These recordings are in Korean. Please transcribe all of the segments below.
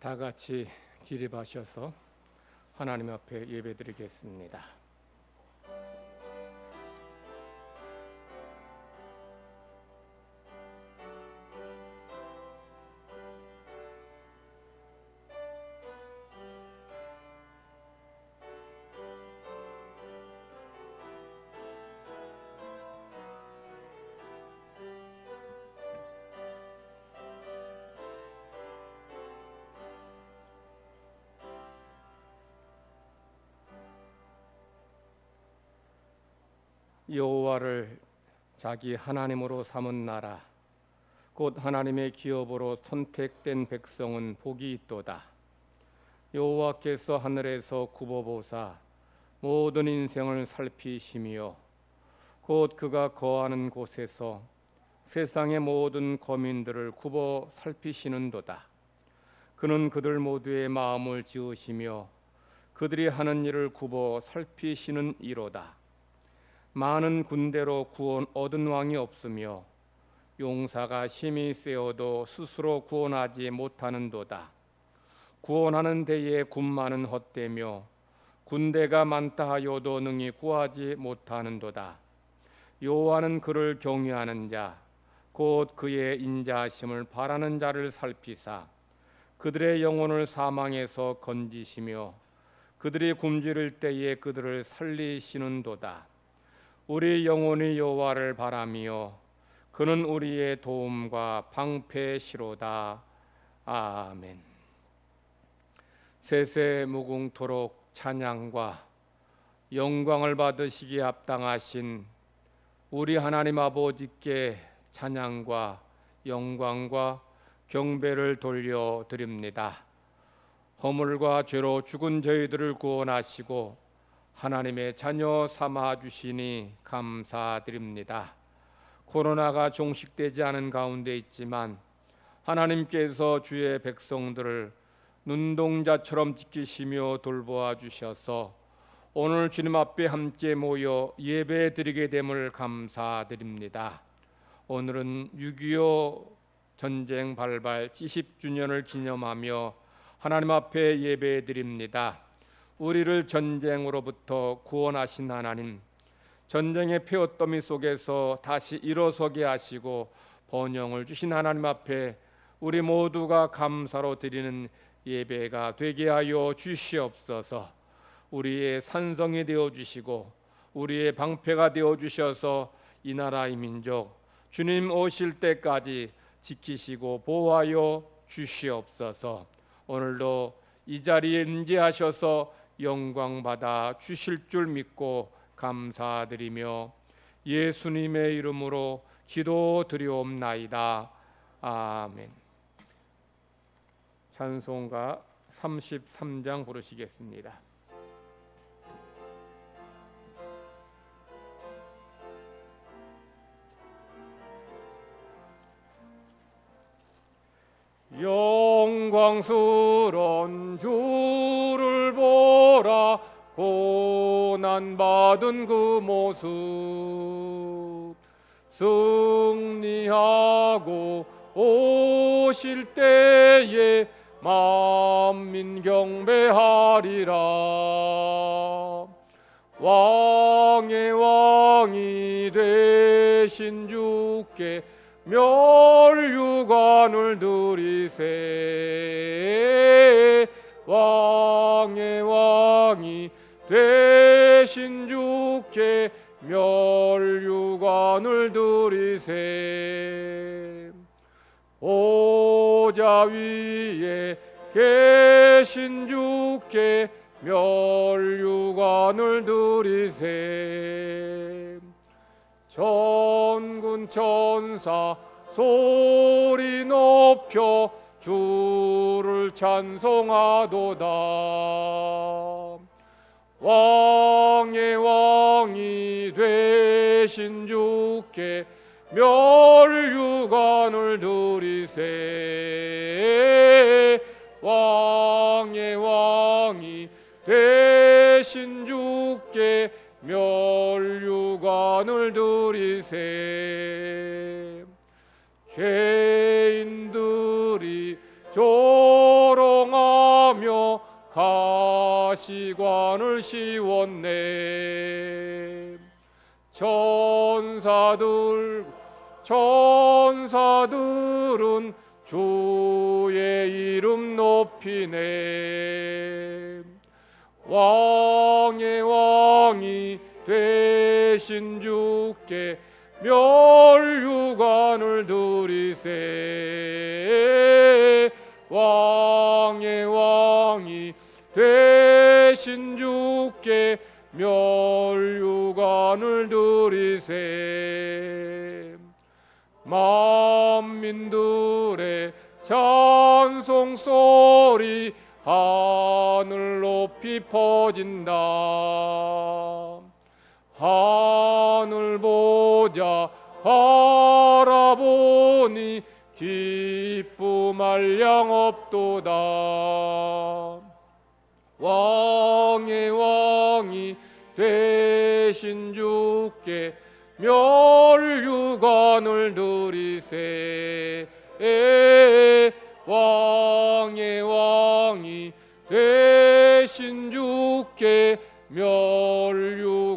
다 같이 기립하셔서 하나님 앞에 예배드리겠습니다. 여호와를 자기 하나님으로 삼은 나라 곧 하나님의 기업으로 선택된 백성은 복이 있도다. 여호와께서 하늘에서 굽어보사 모든 인생을 살피시며 곧 그가 거하는 곳에서 세상의 모든 거민들을 굽어 살피시는도다. 그는 그들 모두의 마음을 지으시며 그들이 하는 일을 굽어 살피시는 이로다. 많은 군대로 구원 얻은 왕이 없으며 용사가 힘이 세어도 스스로 구원하지 못하는도다. 구원하는 데에 군마는 헛되며 군대가 많다 하여도 능히 구하지 못하는도다. 여호와는 그를 경외하는 자 곧 그의 인자하심을 바라는 자를 살피사 그들의 영혼을 사망에서 건지시며 그들이 굶주릴 때에 그들을 살리시는도다. 우리 영혼이 여호와를 바라며 그는 우리의 도움과 방패시로다. 아멘. 세세 무궁토록 찬양과 영광을 받으시기에 합당하신 우리 하나님 아버지께 찬양과 영광과 경배를 돌려드립니다. 허물과 죄로 죽은 저희들을 구원하시고 하나님의 자녀 삼아 주시니 감사드립니다. 코로나가 종식되지 않은 가운데 있지만 하나님께서 주의 백성들을 눈동자처럼 지키시며 돌보아 주셔서 오늘 주님 앞에 함께 모여 예배드리게 됨을 감사드립니다. 오늘은 6.25 전쟁 발발 70주년을 기념하며 하나님 앞에 예배드립니다. 우리를 전쟁으로부터 구원하신 하나님, 전쟁의 폐어더미 속에서 다시 일어서게 하시고 번영을 주신 하나님 앞에 우리 모두가 감사로 드리는 예배가 되게 하여 주시옵소서. 우리의 산성이 되어 주시고 우리의 방패가 되어 주셔서 이 나라 이 민족 주님 오실 때까지 지키시고 보호하여 주시옵소서. 오늘도 이 자리에 임재하셔서 영광 받아 주실 줄 믿고 감사드리며 예수님의 이름으로 기도드리옵나이다. 아멘. 찬송가 33장 부르시겠습니다. 영광스런 주를 보라 고난받은 그 모습 승리하고 오실 때에 만민 경배하리라. 왕의 왕이 되신 주께 멸류관을 드리세. 왕의 왕이 되신 주께 멸류관을 드리세. 보좌 위에 계신 주께 멸류관을 드리세. 천군 천사 소리 높여 주를 찬송하도다. 왕의 왕이 되신 주께 멸류관을 드리세. 왕의 왕이 되신 주께 멸류관을 드리세. 죄인들이 조롱하 가시관을 씌웠네. 천사들은 주의 이름 높이네. 왕의 왕이 되신 주께 멸류관을 드리세. 왕의 왕이 되신 주께 멸류관을 드리세. 만민들의 찬송 소리 하늘 높이 퍼진다. 하늘 보자 바라보니 기쁨 한량 없도다. 왕의 왕이 되신 주께 멸류관을 드리세. 왕의 왕이 되신 주께 멸류관을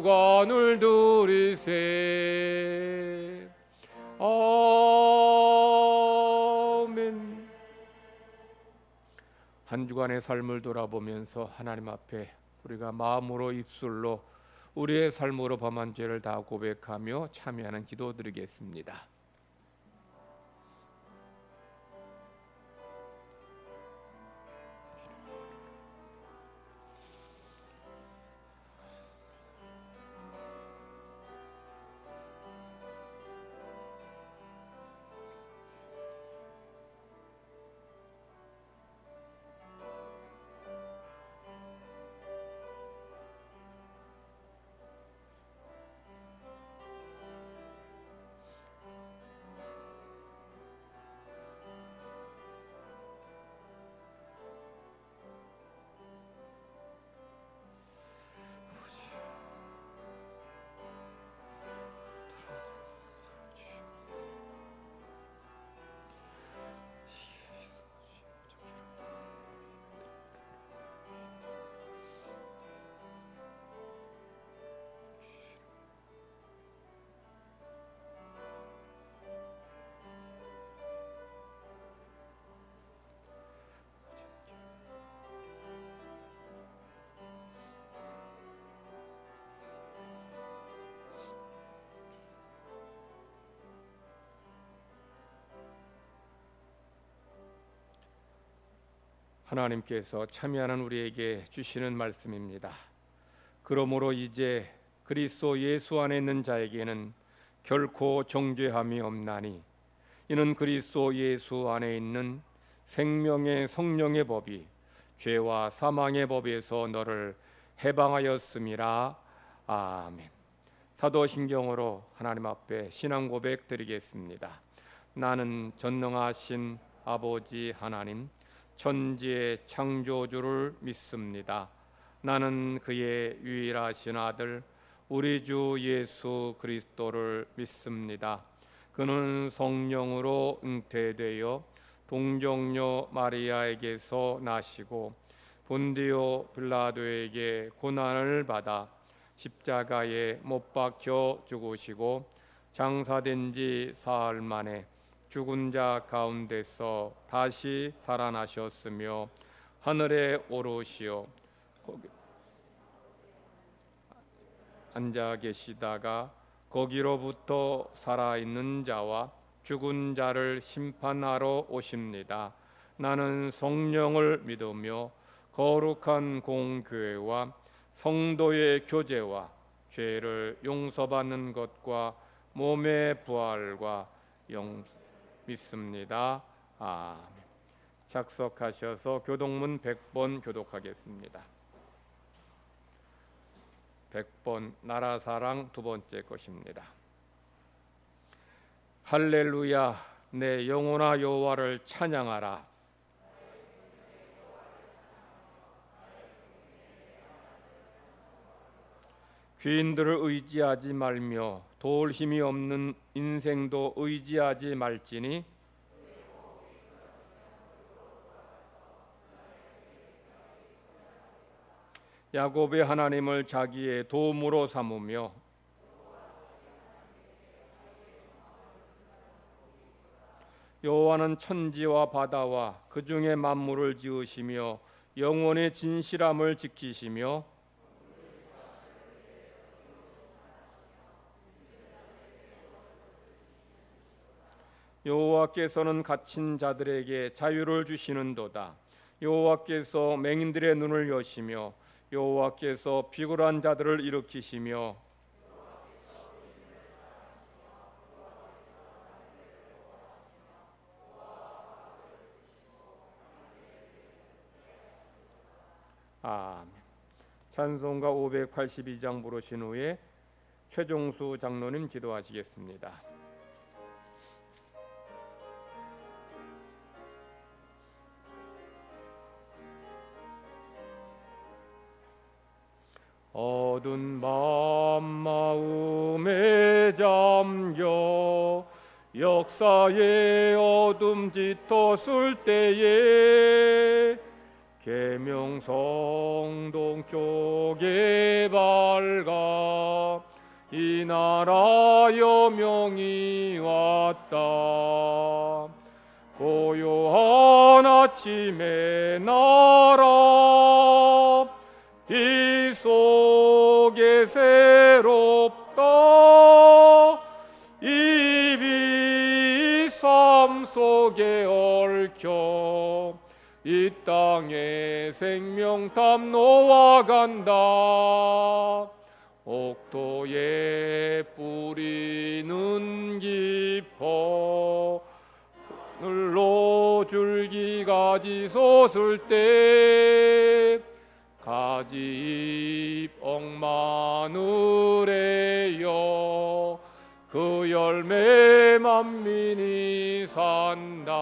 드리세. 아멘. 한 주간의 삶을 돌아보면서 하나님 앞에 우리가 마음으로 입술로 우리의 삶으로 범한 죄를 다 고백하며 참여하는 기도 드리겠습니다. 하나님께서 참여하는 우리에게 주시는 말씀입니다. 그러므로 이제 그리스도 예수 안에 있는 자에게는 결코 정죄함이 없나니 이는 그리스도 예수 안에 있는 생명의 성령의 법이 죄와 사망의 법에서 너를 해방하였음이라. 아멘. 사도신경으로 하나님 앞에 신앙 고백 드리겠습니다. 나는 전능하신 아버지 하나님 천지의 창조주를 믿습니다. 나는 그의 유일하신 아들 우리 주 예수 그리스도를 믿습니다. 그는 성령으로 잉태되어 동정녀 마리아에게서 나시고 본디오 빌라도에게 고난을 받아 십자가에 못 박혀 죽으시고 장사된 지 사흘 만에 죽은 자 가운데서 다시 살아나셨으며 하늘에 오르시어 앉아 계시다가 거기로부터 살아있는 자와 죽은 자를 심판하러 오십니다. 나는 성령을 믿으며 거룩한 공교회와 성도의 교제와 죄를 용서받는 것과 몸의 부활과 믿습니다. 아멘. 작석하셔서 교동문 100번 교독하겠습니다. 100번 나라사랑 두 번째 것입니다. 할렐루야, 내 영혼아 여호와를 찬양하라. 귀인들을 의지하지 말며 도울 힘이 없는 인생도 의지하지 말지니 야곱의 하나님을 자기의 도움으로 삼으며 여호와는 천지와 바다와 그 중에 만물을 지으시며 영원의 진실함을 지키시며 여호와께서는 갇힌 자들에게 자유를 주시는도다. 여호와께서 맹인들의 눈을 여시며 여호와께서 비굴한 자들을 일으키시며 아멘. 찬송가 582장 부르신 후에 최종수 장로님 기도하시겠습니다. 어두운 밤 마음에 잠겨 역사의 어둠 짙었을 때에 계명성 동쪽에 밝아 이 나라 여명이 왔다. 고요한 아침의 나라 이 속에 새롭다. 입이 삶 속에 얽혀 이 땅에 생명담 놓아간다. 옥토에 뿌리는 깊어 눌러 줄기가지 솟을 때 가지잎 억마늘에여 그 열매 만민이 산다.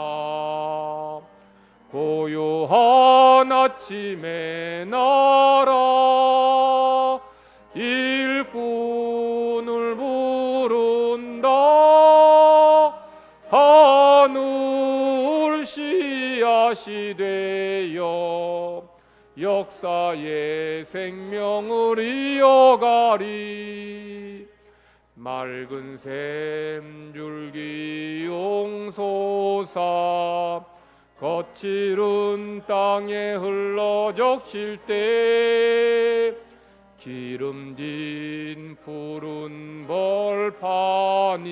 고요한 아침의 나라 일꾼을 부른다. 하늘 씨앗이 되어 역사의 생명을 이어가리. 맑은 샘줄기 용솟아 거칠은 땅에 흘러 적실 때 기름진 푸른 벌판이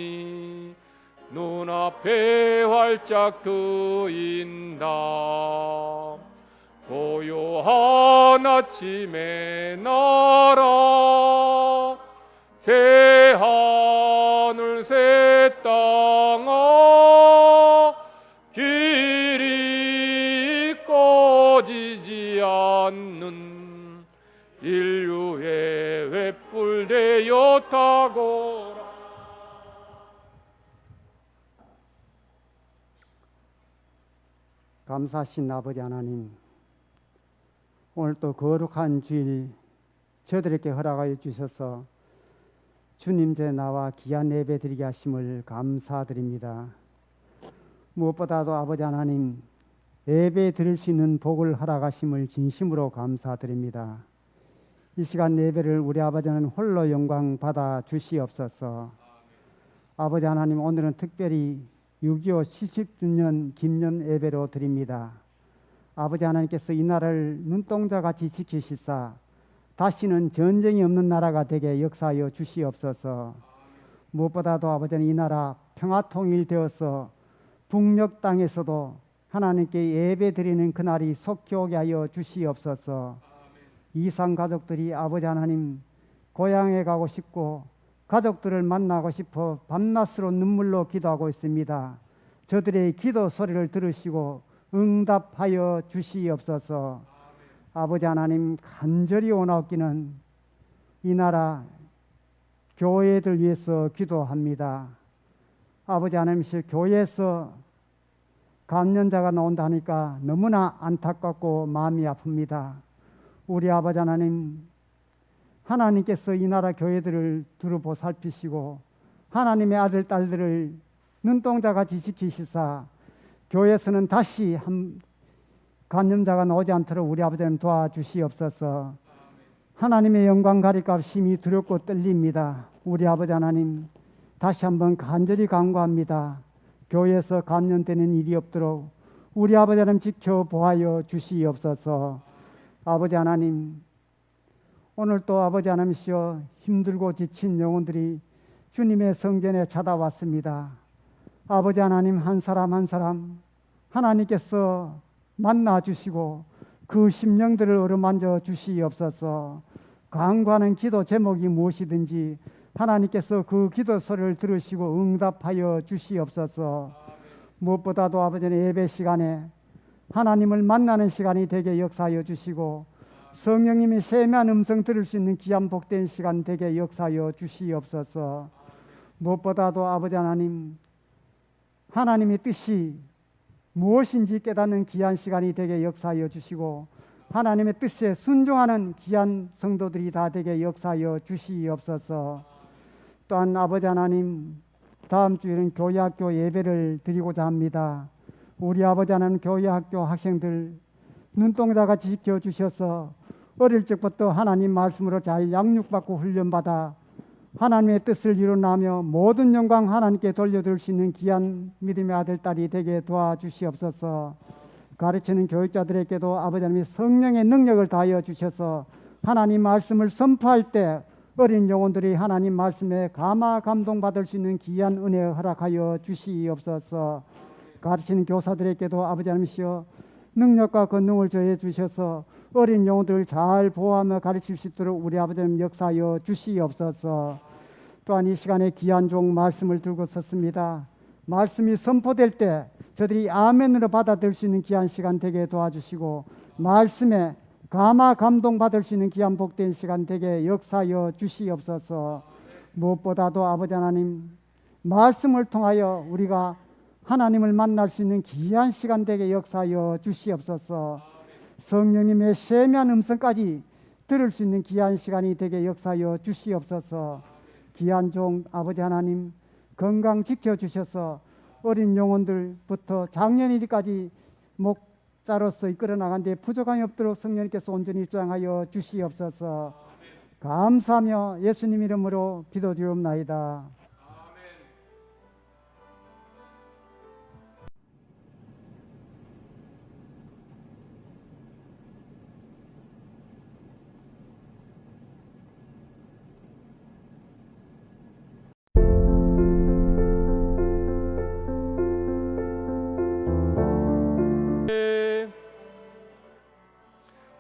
눈앞에 활짝 트인다. 고요한 아침의 나라 새 하늘 새 땅아 길이 꺼지지 않는 인류의 횃불 되어 타고라. 감사하신 아버지 하나님, 오늘 또 거룩한 주일 저들에게 허락하여 주셔서 주님 전에 나와 귀한 예배 드리게 하심을 감사드립니다. 무엇보다도 아버지 하나님, 예배 드릴 수 있는 복을 허락하심을 진심으로 감사드립니다. 이 시간 예배를 우리 아버지 하나님 홀로 영광 받아 주시옵소서. 아버지 하나님, 오늘은 특별히 6.25 70주년 기념 예배로 드립니다. 아버지 하나님께서 이 나라를 눈동자같이 지키시사 다시는 전쟁이 없는 나라가 되게 역사하여 주시옵소서. 무엇보다도 아버지 하나님, 이 나라 평화통일되어서 북녘 땅에서도 하나님께 예배드리는 그날이 속히 오게 하여 주시옵소서. 이산 가족들이 아버지 하나님 고향에 가고 싶고 가족들을 만나고 싶어 밤낮으로 눈물로 기도하고 있습니다. 저들의 기도 소리를 들으시고 응답하여 주시옵소서. 아버지 하나님, 간절히 원하옵기는 이 나라 교회들 위해서 기도합니다. 아버지 하나님, 교회에서 감염자가 나온다 하니까 너무나 안타깝고 마음이 아픕니다. 우리 아버지 하나님, 하나님께서 이 나라 교회들을 두루 보살피시고 하나님의 아들 딸들을 눈동자같이 지키시사 교회에서는 다시 한 감염자가 나오지 않도록 우리 아버지 하나님 도와주시옵소서. 하나님의 영광 가리값 심히 두렵고 떨립니다. 우리 아버지 하나님, 다시 한번 간절히 간구합니다. 교회에서 감염되는 일이 없도록 우리 아버지 하나님 지켜보아여 주시옵소서. 아버지 하나님, 오늘 또 아버지 하나님이시여 힘들고 지친 영혼들이 주님의 성전에 찾아왔습니다. 아버지 하나님, 한 사람 한 사람 하나님께서 만나 주시고 그 심령들을 어루만져 주시옵소서. 간구하는 기도 제목이 무엇이든지 하나님께서 그 기도 소리를 들으시고 응답하여 주시옵소서. 무엇보다도 아버지 예배 시간에 하나님을 만나는 시간이 되게 역사하여 주시고 성령님이 세미한 음성 들을 수 있는 귀한 복된 시간 되게 역사하여 주시옵소서. 무엇보다도 아버지 하나님, 하나님의 뜻이 무엇인지 깨닫는 귀한 시간이 되게 역사하여 주시고 하나님의 뜻에 순종하는 귀한 성도들이 다 되게 역사하여 주시옵소서. 또한 아버지 하나님, 다음 주에는 교회학교 예배를 드리고자 합니다. 우리 아버지 하나님, 교회학교 학생들 눈동자같이 지켜주셔서 어릴 적부터 하나님 말씀으로 잘 양육받고 훈련받아 하나님의 뜻을 이루나며 모든 영광 하나님께 돌려드릴 수 있는 귀한 믿음의 아들, 딸이 되게 도와주시옵소서. 가르치는 교육자들에게도 아버지 하나님의 성령의 능력을 다하여 주셔서 하나님 말씀을 선포할 때 어린 영혼들이 하나님 말씀에 감화 감동받을 수 있는 귀한 은혜 허락하여 주시옵소서. 가르치는 교사들에게도 아버지 하나님이시여 능력과 권능을 저해 주셔서 어린 영혼들을 잘 보호하며 가르칠 수 있도록 우리 아버지 하나님 역사하여 주시옵소서. 또한 이 시간에 귀한 종 말씀을 들고 섰습니다. 말씀이 선포될 때 저들이 아멘으로 받아들일 수 있는 귀한 시간 되게 도와주시고 말씀에 감화 감동받을 수 있는 귀한 복된 시간 되게 역사하여 주시옵소서. 무엇보다도 아버지 하나님, 말씀을 통하여 우리가 하나님을 만날 수 있는 귀한 시간 되게 역사하여 주시옵소서. 성령님의 세미한 음성까지 들을 수 있는 귀한 시간이 되게 역사하여 주시옵소서. 귀한 종 아버지 하나님, 건강 지켜주셔서 어린 영혼들부터 장년이까지 목자로서 이끌어 나간 데 부족함이 없도록 성령님께서 온전히 주장하여 주시옵소서. 감사하며 예수님 이름으로 기도드리옵나이다.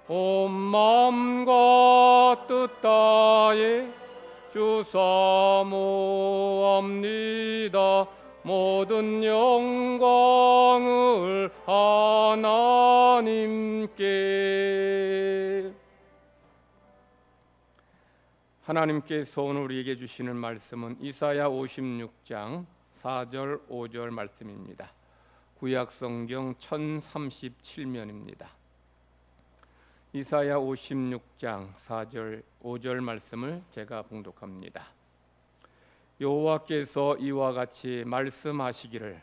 온 마음과 뜻 다해 주 사모합니다. 모든 영광을 하나님께. 하나님께서 오늘 우리에게 주시는 말씀은 이사야 56장 4절 5절 말씀입니다. 구약성경 1037면입니다. 이사야 56장 4절 5절 말씀을 제가 봉독합니다. 여호와께서 이와 같이 말씀하시기를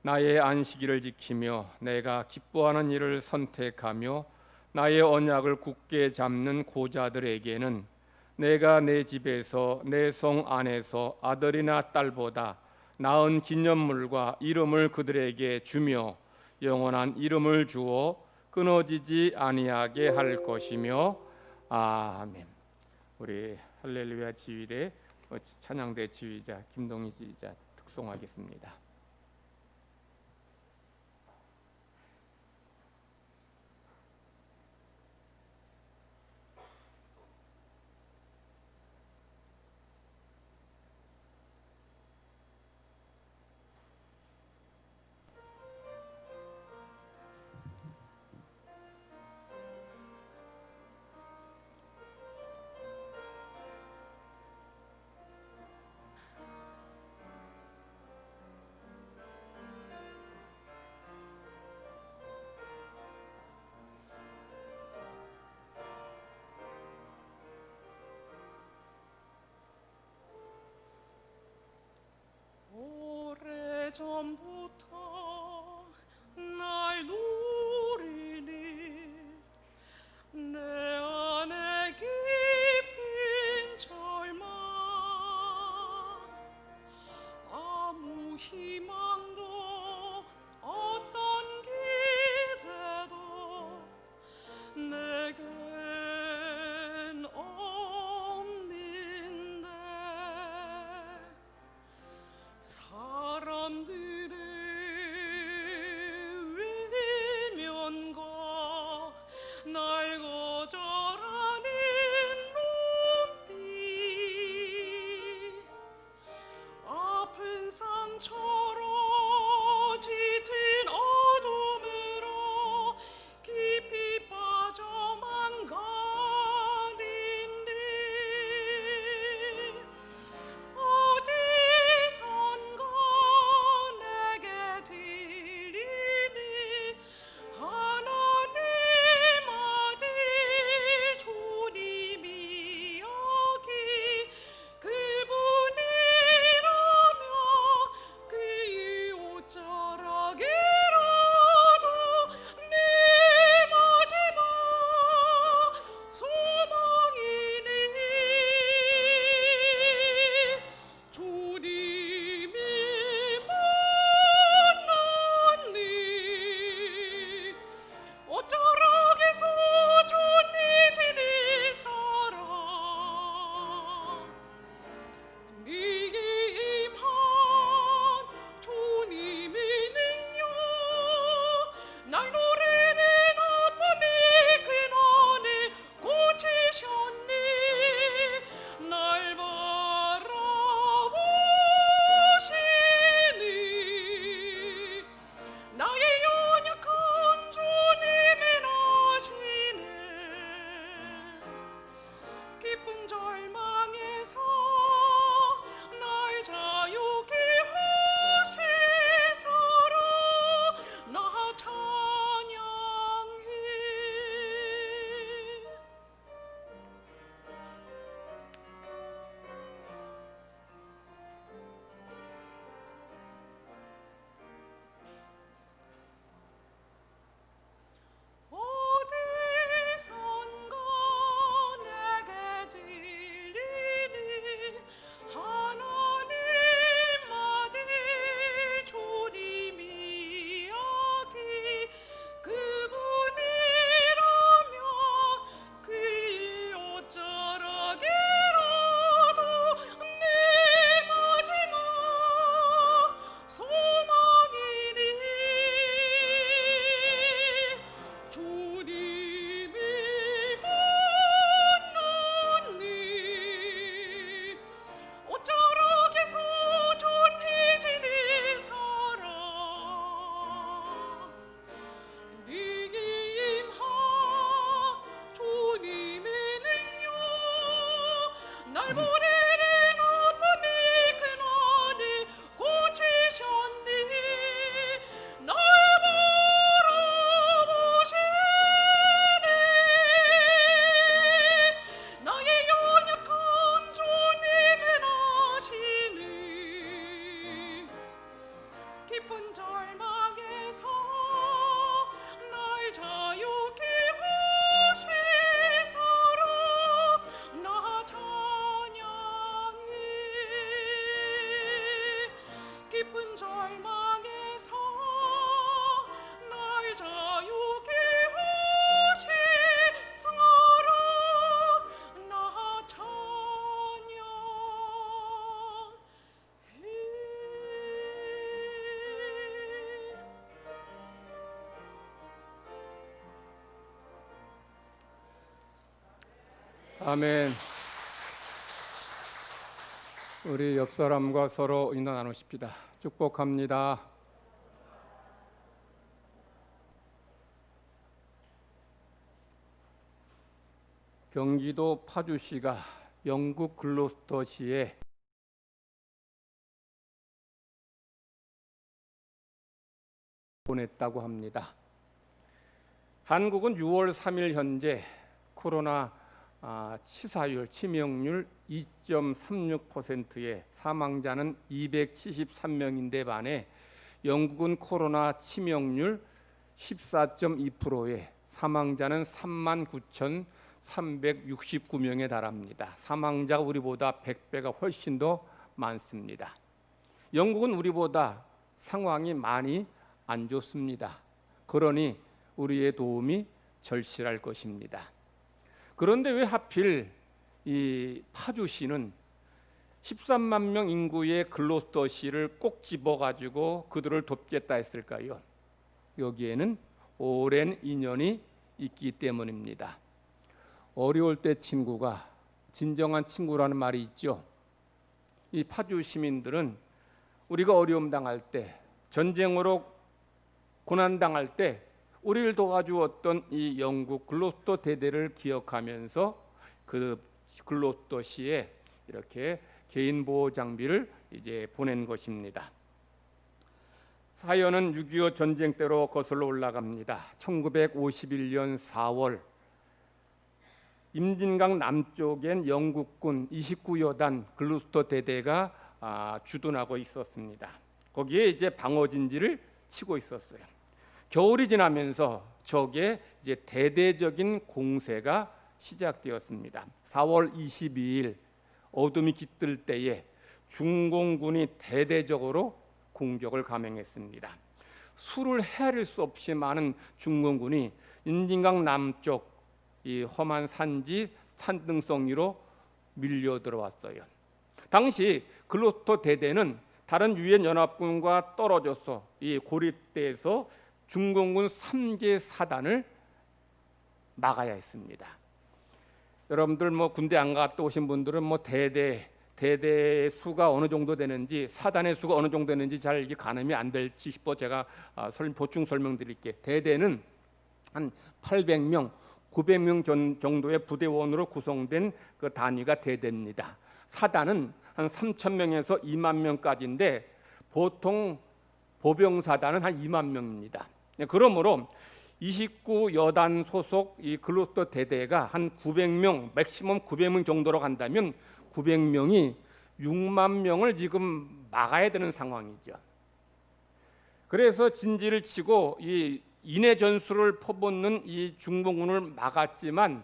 나의 안식일을 지키며 내가 기뻐하는 일을 선택하며 나의 언약을 굳게 잡는 고자들에게는 내가 내 집에서 내 성 안에서 아들이나 딸보다 나은 기념물과 이름을 그들에게 주며 영원한 이름을 주어 끊어지지 아니하게 할 것이며. 아멘. 우리 할렐루야 지휘대 찬양대 지휘자 김동희 지휘자 특송하겠습니다. 아멘. 우리 옆 사람과 서로 인사 나누십시다. 축복합니다. 경기도 파주시가 영국 글로스터시에 보냈다고 합니다. 한국은 6월 3일 현재 코로나 치사율, 치명률 2.36%에 사망자는 273명인데 반해 영국은 코로나 치명률 14.2%에 사망자는 39,369명에 달합니다. 사망자가 우리보다 100배가 훨씬 더 많습니다. 영국은 우리보다 상황이 많이 안 좋습니다. 그러니 우리의 도움이 절실할 것입니다. 그런데 왜 하필 이 파주시는 13만 명 인구의 글로스터시를 꼭 집어가지고 그들을 돕겠다 했을까요? 여기에는 오랜 인연이 있기 때문입니다. 어려울 때 친구가 진정한 친구라는 말이 있죠. 이 파주 시민들은 우리가 어려움 당할 때, 전쟁으로 고난 당할 때 우리를 도와주었던 이 영국 글로스터 대대를 기억하면서 그 글로스터시에 이렇게 개인 보호 장비를 이제 보낸 것입니다. 사연은 6.25 전쟁 때로 거슬러 올라갑니다. 1951년 4월 임진강 남쪽엔 영국군 29여단 글로스터 대대가 주둔하고 있었습니다. 거기에 이제 방어진지를 치고 있었어요. 겨울이 지나면서 적의 이제 대대적인 공세가 시작되었습니다. 4월 22일 어둠이 깃들 때에 중공군이 대대적으로 공격을 감행했습니다. 수를 헤아릴 수 없이 많은 중공군이 임진강 남쪽 이 험한 산지 산등성 위로 밀려 들어왔어요. 당시 글로스터 대대는 다른 유엔 연합군과 떨어져서 이 고립돼서 중공군 3개 사단을 막아야 했습니다. 여러분들 군대 안 갔다 오신 분들은 대대의 수가 어느 정도 되는지, 사단의 수가 어느 정도 되는지 잘 가늠이 안 될지 싶어 제가 보충 설명드릴게요. 대대는 한 800명, 900명 정도의 부대원으로 구성된 그 단위가 대대입니다. 사단은 한 3,000명에서 2만 명까지인데 보통 보병사단은 한 2만 명입니다. 그러므로 29여단 소속 이 글로스터 대대가 한 900명, 맥시멈 900명 정도로 간다면 900명이 6만 명을 지금 막아야 되는 상황이죠. 그래서 진지를 치고 이 인해 전술을 퍼붓는 이 중공군을 막았지만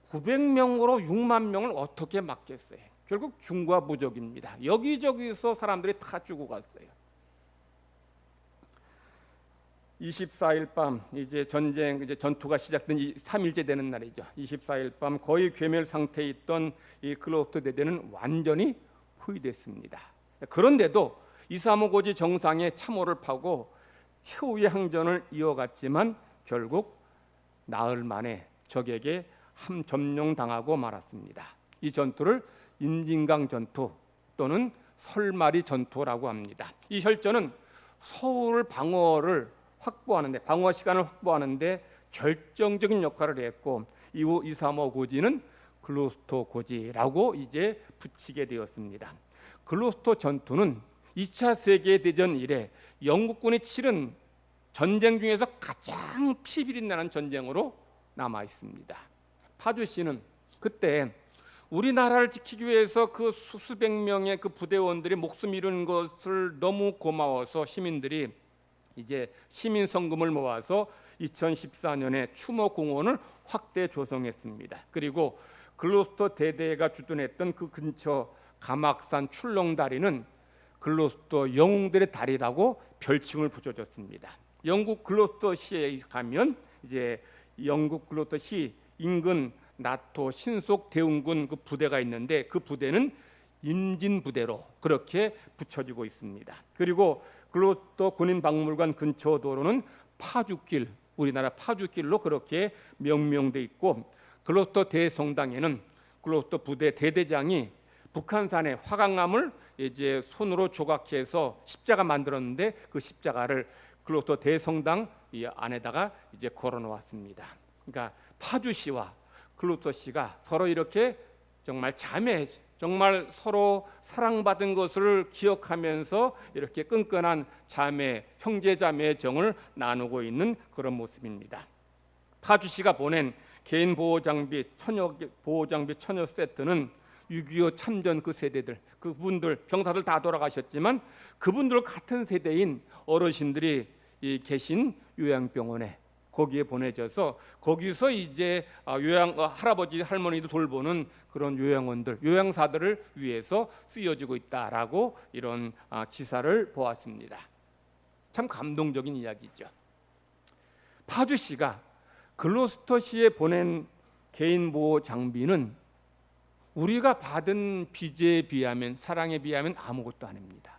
900명으로 6만 명을 어떻게 막겠어요? 결국 중과부적입니다. 여기저기서 사람들이 다 죽어갔어요. 24일 밤 이제 전투가 시작된 3일째 되는 날이죠. 24일 밤 거의 괴멸 상태에 있던 이 글로스터 대대는 완전히 포위됐습니다. 그런데도 235 고지 정상에 참호를 파고 최후의 항전을 이어갔지만 결국 나흘 만에 적에게 함점령당하고 말았습니다. 이 전투를 임진강 전투 또는 설마리 전투라고 합니다. 이 혈전은 서울 방어를 확보하는데, 방어 시간을 확보하는데 결정적인 역할을 했고, 이후 235 고지는 글로스터 고지라고 이제 붙이게 되었습니다. 글로스터 전투는 2차 세계대전 이래 영국군이 치른 전쟁 중에서 가장 피비린 나는 전쟁으로 남아 있습니다. 파주시는 그때 우리나라를 지키기 위해서 그 수백 명의 그 부대원들이 목숨 잃은 것을 너무 고마워서 시민들이 이제 시민 성금을 모아서 2014년에 추모공원을 확대 조성했습니다. 그리고 글로스터 대대가 주둔했던 그 근처 가막산 출렁다리는 글로스터 영웅들의 다리라고 별칭을 붙여줬습니다. 영국 글로스터시에 가면 이제 영국 글로스터시 인근 나토 신속 대운군 그 부대가 있는데 그 부대는 임진부대로 그렇게 붙여지고 있습니다. 그리고 글로스터 군인박물관 근처 도로는 파주길, 우리나라 파주길로 그렇게 명명돼 있고, 글로스터 대성당에는 글로스터 부대 대대장이 북한산의 화강암을 이제 손으로 조각해서 십자가 만들었는데 그 십자가를 글로스터 대성당 이 안에다가 이제 걸어 놓았습니다. 그러니까 파주시와 글로스터시가 서로 이렇게 정말 자매, 정말 서로 사랑받은 것을 기억하면서 이렇게 끈끈한 자매, 형제자매의 정을 나누고 있는 그런 모습입니다. 파주시가 보낸 개인 보호장비 천여 세트는 6.25 참전 그 세대들, 그분들 병사들 다 돌아가셨지만 그분들 같은 세대인 어르신들이 계신 요양병원에 거기에 보내져서 거기서 이제 할아버지 할머니도 돌보는 그런 요양원들, 요양사들을 위해서 쓰여지고 있다라고 이런 기사를 보았습니다. 참 감동적인 이야기죠. 파주시가 글로스터시에 보낸 개인 보호 장비는 우리가 받은 빚에 비하면, 사랑에 비하면 아무것도 아닙니다.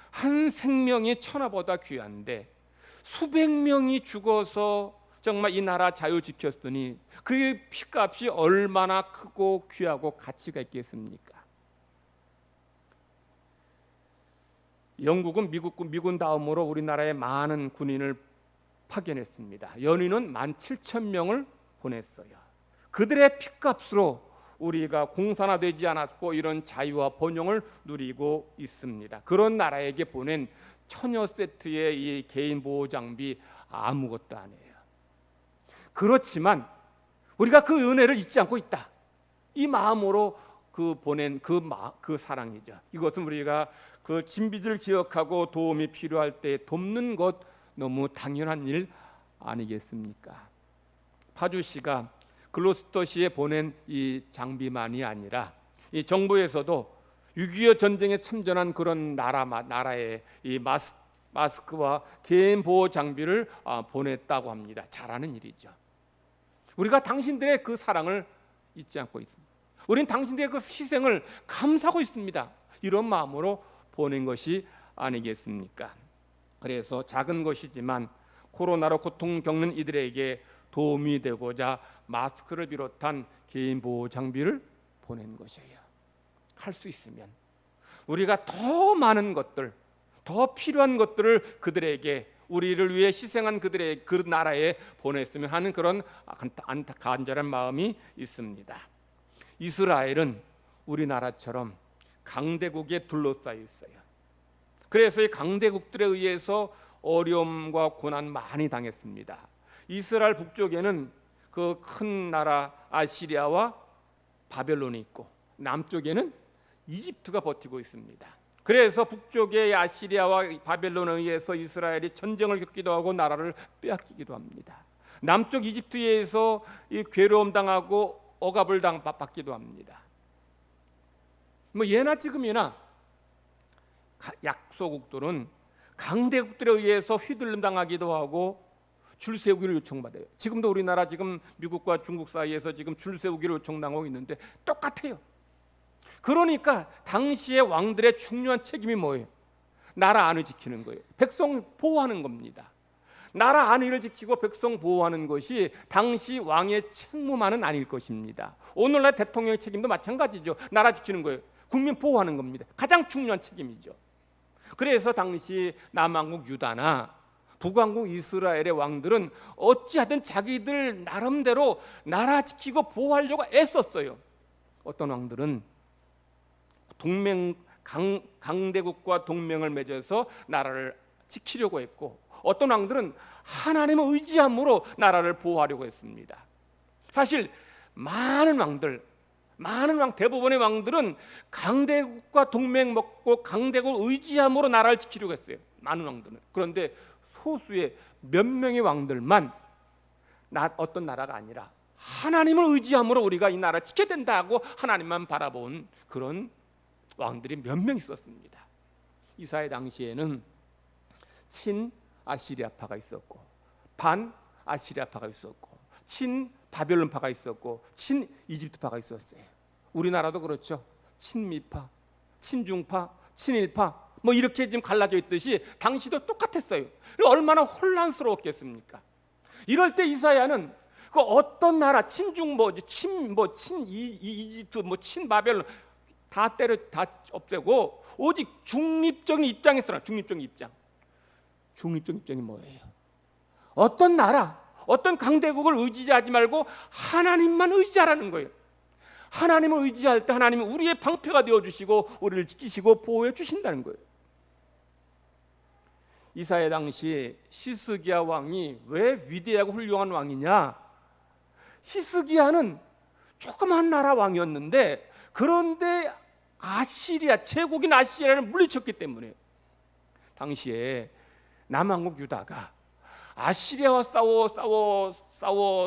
한 생명이 천하보다 귀한데 수백 명이 죽어서 정말 이 나라 자유 지켰으니 그 피값이 얼마나 크고 귀하고 가치가 있겠습니까? 영국은 미군 다음으로 우리나라에 많은 군인을 파견했습니다. 연인은 17,000명을 보냈어요. 그들의 피값으로 우리가 공산화되지 않았고 이런 자유와 번영을 누리고 있습니다. 그런 나라에게 보낸 천여 세트의 이 개인 보호 장비 아무것도 아니에요. 그렇지만 우리가 그 은혜를 잊지 않고 있다. 이 마음으로 보낸 그 사랑이죠. 이것은 우리가 그 진빚을 기억하고 도움이 필요할 때 돕는 것 너무 당연한 일 아니겠습니까? 파주시가 글로스터시에 보낸 이 장비만이 아니라 이 정부에서도 6.25 전쟁에 참전한 그런 나라의 이 마스크와 개인 보호 장비를 보냈다고 합니다. 잘하는 일이죠. 우리가 당신들의 그 사랑을 잊지 않고 있습니다. 우리는 당신들의 그 희생을 감사하고 있습니다. 이런 마음으로 보낸 것이 아니겠습니까? 그래서 작은 것이지만 코로나로 고통 겪는 이들에게 도움이 되고자 마스크를 비롯한 개인 보호 장비를 보낸 것이에요. 할 수 있으면 우리가 더 많은 것들, 더 필요한 것들을 그들에게, 우리를 위해 희생한 그들의 그 나라에 보냈으면 하는 그런 간절한 마음이 있습니다. 이스라엘은 우리나라처럼 강대국에 둘러싸여 있어요. 그래서 이 강대국들에 의해서 어려움과 고난 많이 당했습니다. 이스라엘 북쪽에는 그 큰 나라 아시리아와 바벨론이 있고 남쪽에는 이집트가 버티고 있습니다. 그래서 북쪽의 아시리아와 바벨론에 의해서 이스라엘이 전쟁을 겪기도 하고 나라를 빼앗기기도 합니다. 남쪽 이집트에 의해서 이 괴로움 당하고 억압을 받기도 합니다. 뭐 예나 지금이나 약소국들은 강대국들에 의해서 휘둘림 당하기도 하고 줄 세우기를 요청받아요. 지금도 우리나라 지금 미국과 중국 사이에서 지금 줄 세우기를 요청당하고 있는데 똑같아요. 그러니까 당시의 왕들의 중요한 책임이 뭐예요? 나라 안을 지키는 거예요. 백성 보호하는 겁니다. 나라 안위를 지키고 백성 보호하는 것이 당시 왕의 책무만은 아닐 것입니다. 오늘날 대통령의 책임도 마찬가지죠. 나라 지키는 거예요. 국민 보호하는 겁니다. 가장 중요한 책임이죠. 그래서 당시 남왕국 유다나 북왕국 이스라엘의 왕들은 어찌하든 자기들 나름대로 나라 지키고 보호하려고 애썼어요. 어떤 왕들은 강대국과 동맹을 맺어서 나라를 지키려고 했고, 어떤 왕들은 하나님을 의지함으로 나라를 보호하려고 했습니다. 사실 대부분의 왕들은 강대국과 동맹 맺고 강대국을 의지함으로 나라를 지키려고 했어요. 많은 왕들은. 그런데 소수의 몇 명의 왕들만 어떤 나라가 아니라 하나님을 의지함으로 우리가 이 나라를 지켜야 된다고 하나님만 바라본 그런 왕들이 몇 명 있었습니다. 이사야 당시에는 친 아시리아파가 있었고 반 아시리아파가 있었고 친 바벨론파가 있었고 친 이집트파가 있었어요. 우리나라도 그렇죠. 친미파, 친중파, 친일파 뭐 이렇게 지금 갈라져 있듯이 당시도 똑같았어요. 얼마나 혼란스러웠겠습니까? 이럴 때 이사야는 그 어떤 나라 친중 친 이집트 친 바벨론 다 없애고 오직 중립적인 입장에서나 중립적인 입장이 뭐예요? 어떤 나라, 어떤 강대국을 의지하지 말고 하나님만 의지하라는 거예요. 하나님을 의지할 때 하나님은 우리의 방패가 되어주시고 우리를 지키시고 보호해 주신다는 거예요. 이사야 당시 시스기야 왕이 왜 위대하고 훌륭한 왕이냐? 시스기야는 조그만 나라 왕이었는데 그런데 제국인 아시리아를 물리쳤기 때문에 당시에 남왕국 유다가 아시리아와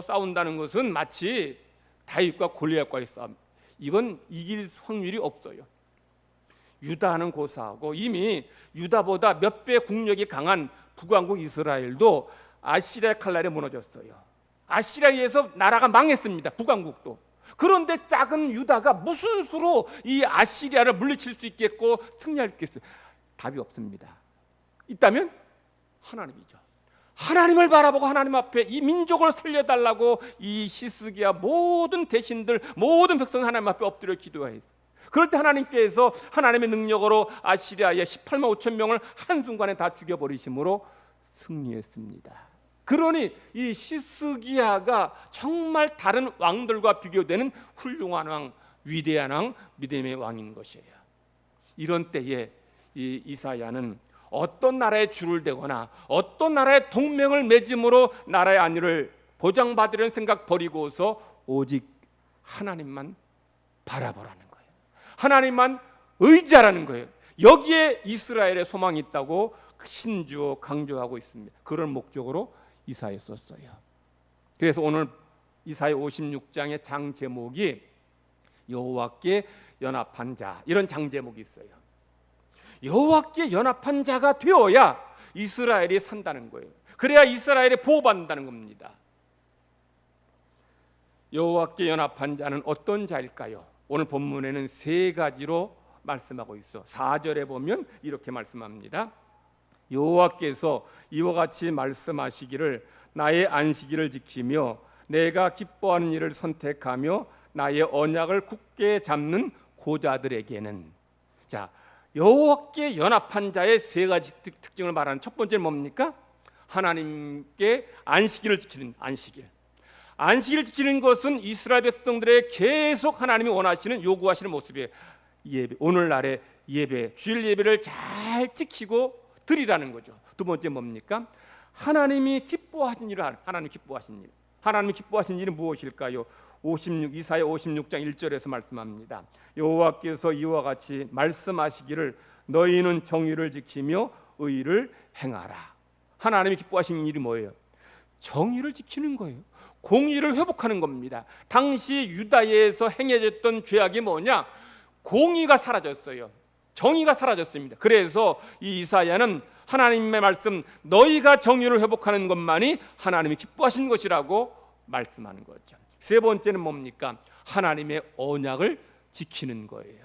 싸운다는 것은 마치 다윗과 골리앗과의 싸움. 이건 이길 확률이 없어요. 유다는 고사하고 이미 유다보다 몇 배 국력이 강한 북왕국 이스라엘도 아시리아 칼날에 무너졌어요. 아시리아에 의해서 나라가 망했습니다. 북왕국도. 그런데 작은 유다가 무슨 수로 이 아시리아를 물리칠 수 있겠고 승리할 수 있겠어요? 답이 없습니다. 있다면 하나님이죠. 하나님을 바라보고 하나님 앞에 이 민족을 살려달라고 이 시스기야 모든 대신들 모든 백성 하나님 앞에 엎드려 기도해요. 그럴 때 하나님께서 하나님의 능력으로 아시리아의 18만 5천 명을 한순간에 다 죽여버리심으로 승리했습니다. 그러니 이 시스기야가 정말 다른 왕들과 비교되는 훌륭한 왕, 위대한 왕, 믿음의 왕인 것이에요. 이런 때에 이 이사야는 어떤 나라에 줄을 대거나 어떤 나라의 동맹을 맺음으로 나라의 안위를 보장받으려는 생각 버리고서 오직 하나님만 바라보라는 거예요. 하나님만 의지하라는 거예요. 여기에 이스라엘의 소망이 있다고 신주어 강조하고 있습니다. 그런 목적으로 이사야에 썼어요. 그래서 오늘 이사야 56장의 장 제목이 여호와께 연합한 자, 이런 장 제목이 있어요. 여호와께 연합한 자가 되어야 이스라엘이 산다는 거예요. 그래야 이스라엘이 보호받는다는 겁니다. 여호와께 연합한 자는 어떤 자일까요? 오늘 본문에는 세 가지로 말씀하고 있어. 4절에 보면 이렇게 말씀합니다. 여호와께서 이와 같이 말씀하시기를 나의 안식일을 지키며 내가 기뻐하는 일을 선택하며 나의 언약을 굳게 잡는 고자들에게는, 자, 여호와께 연합한 자의 세 가지 특징을 말하는 첫 번째는 뭡니까? 하나님께 안식일을 지키는 안식일을 지키는 것은 이스라엘 백성들의 계속 하나님이 원하시는 요구하시는 모습이에요. 예배, 오늘날의 예배, 주일 예배를 잘 지키고 드리라는 거죠. 두 번째 뭡니까? 하나님이 기뻐하신 일을 하는, 하나님이 기뻐하신 일은 무엇일까요? 이사야 56장 1절에서 말씀합니다. 여호와께서 이와 같이 말씀하시기를 너희는 정의를 지키며 의를 행하라. 하나님이 기뻐하시는 일이 뭐예요? 정의를 지키는 거예요. 공의를 회복하는 겁니다. 당시 유다에서 행해졌던 죄악이 뭐냐? 공의가 사라졌어요. 정의가 사라졌습니다. 그래서 이 이사야는 하나님의 말씀, 너희가 정의를 회복하는 것만이 하나님이 기뻐하신 것이라고 말씀하는 거죠. 세 번째는 뭡니까? 하나님의 언약을 지키는 거예요.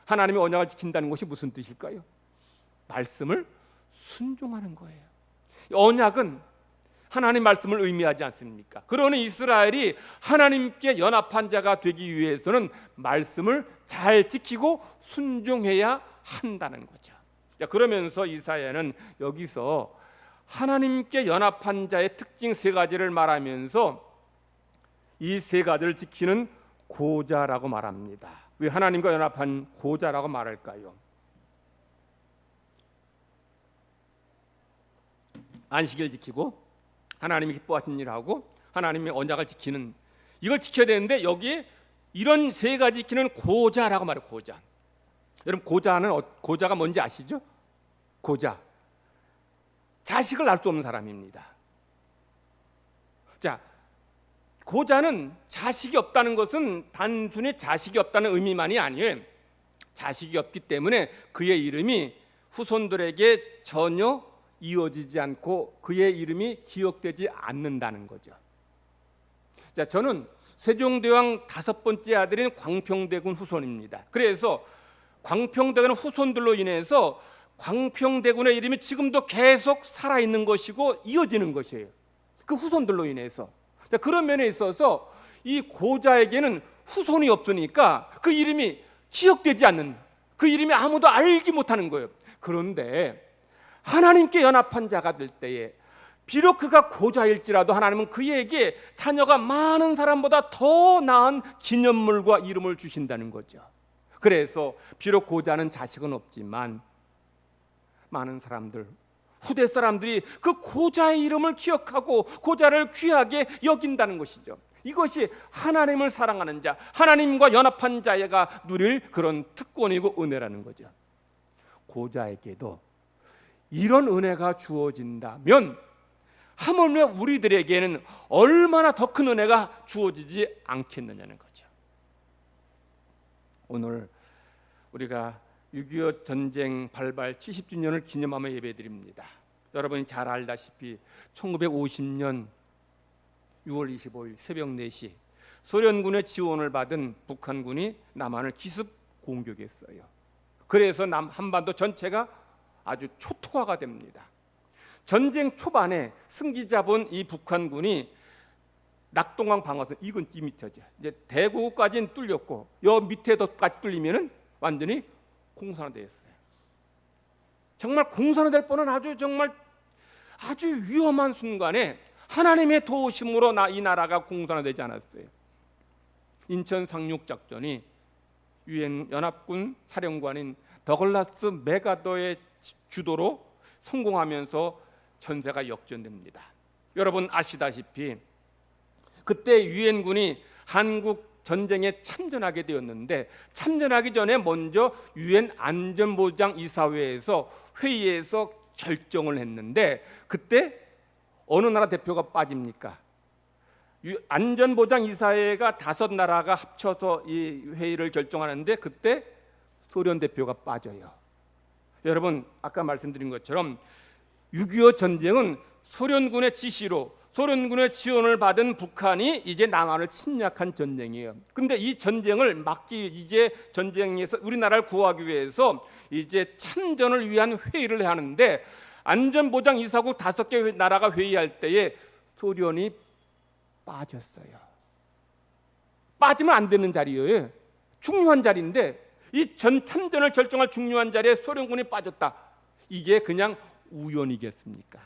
하나님의 언약을 지킨다는 것이 무슨 뜻일까요? 말씀을 순종하는 거예요. 언약은 하나님 말씀을 의미하지 않습니까? 그러니 이스라엘이 하나님께 연합한 자가 되기 위해서는 말씀을 잘 지키고 순종해야 한다는 거죠. 그러면서 이사야는 여기서 하나님께 연합한 자의 특징 세 가지를 말하면서 이 세 가지를 지키는 고자라고 말합니다. 왜 하나님과 연합한 고자라고 말할까요? 안식일 지키고 하나님이 기뻐하신 일을 하고 하나님의 언약을 지키는, 이걸 지켜야 되는데 여기에 이런 세 가지 지키는 고자라고 말해요. 고자. 여러분 고자가 뭔지 아시죠? 고자, 자식을 낳을 수 없는 사람입니다. 자, 고자는 자식이 없다는 것은 단순히 자식이 없다는 의미만이 아니에요. 자식이 없기 때문에 그의 이름이 후손들에게 전혀 이어지지 않고 그의 이름이 기억되지 않는다는 거죠. 자, 저는 세종대왕 5번째 아들인 광평대군 후손입니다. 그래서 광평대군 후손들로 인해서 광평대군의 이름이 지금도 계속 살아있는 것이고 이어지는 것이에요. 그 후손들로 인해서. 그런 면에 있어서 이 고자에게는 후손이 없으니까 그 이름이 기억되지 않는, 그 이름이 아무도 알지 못하는 거예요. 그런데 하나님께 연합한 자가 될 때에 비록 그가 고자일지라도 하나님은 그에게 자녀가 많은 사람보다 더 나은 기념물과 이름을 주신다는 거죠. 그래서 비록 고자는 자식은 없지만 많은 사람들, 후대 사람들이 그 고자의 이름을 기억하고 고자를 귀하게 여긴다는 것이죠. 이것이 하나님을 사랑하는 자, 하나님과 연합한 자가 누릴 그런 특권이고 은혜라는 거죠. 고자에게도 이런 은혜가 주어진다면 하물며 우리들에게는 얼마나 더 큰 은혜가 주어지지 않겠느냐는 거죠. 오늘 우리가 6.25 전쟁 발발 70주년을 기념하며 예배드립니다. 여러분이 잘 알다시피 1950년 6월 25일 새벽 4시 소련군의 지원을 받은 북한군이 남한을 기습 공격했어요. 그래서 한반도 전체가 아주 초토화가 됩니다. 전쟁 초반에 승기자본 이 북한군이 낙동강 방어선 이건 2m죠. 이제 대구까지는 뚫렸고 여 밑에도까지 뚫리면은 완전히 공산화되었어요. 정말 공산화될 뻔한 아주 위험한 순간에 하나님의 도우심으로 이 나라가 공산화되지 않았어요. 인천 상륙 작전이 유엔 연합군 사령관인 더글라스 메가더의 주도로 성공하면서 전세가 역전됩니다. 여러분 아시다시피 그때 유엔군이 한국 전쟁에 참전하게 되었는데 참전하기 전에 먼저 유엔 안전보장이사회에서 회의에서 결정을 했는데 그때 어느 나라 대표가 빠집니까? 안전보장이사회가 5나라가 합쳐서 이 회의를 결정하는데 그때 소련 대표가 빠져요. 여러분 아까 말씀드린 것처럼 6.25 전쟁은 소련군의 지시로 소련군의 지원을 받은 북한이 이제 남한을 침략한 전쟁이에요. 그런데 이 전쟁을 이제 전쟁에서 우리나라를 구하기 위해서 이제 참전을 위한 회의를 하는데 안전보장이사국 5개 나라가 회의할 때에 소련이 빠졌어요. 빠지면 안 되는 자리예요. 중요한 자리인데 이 참전을 결정할 중요한 자리에 소련군이 빠졌다. 이게 그냥 우연이겠습니까?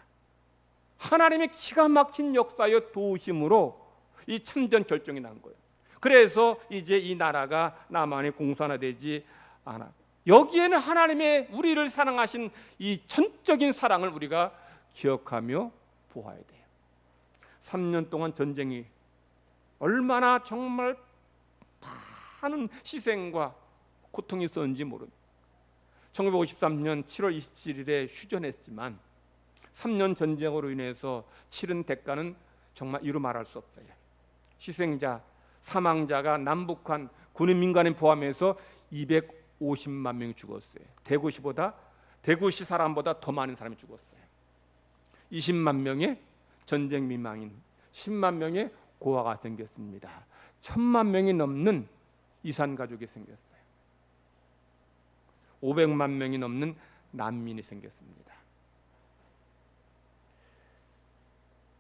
하나님의 기가 막힌 역사의 도우심으로 이 참전 결정이 난 거예요. 그래서 이제 이 나라가 남한이 공산화되지 않아. 여기에는 하나님의 우리를 사랑하신 이 전적인 사랑을 우리가 기억하며 보아야 돼요. 3년 동안 전쟁이 얼마나 정말 많은 희생과 고통이 있었는지 모릅니다. 1953년 7월 27일에 휴전했지만 3년 전쟁으로 인해서 치른 대가는 정말 이루 말할 수 없어요. 희생자, 사망자가 남북한 군인 민간인 포함해서 250만 명이 죽었어요. 대구시 사람보다 더 많은 사람이 죽었어요. 20만 명의 전쟁 미망인, 10만 명의 고아가 생겼습니다. 1000만 명이 넘는 이산 가족이 생겼어요. 500만 명이 넘는 난민이 생겼습니다.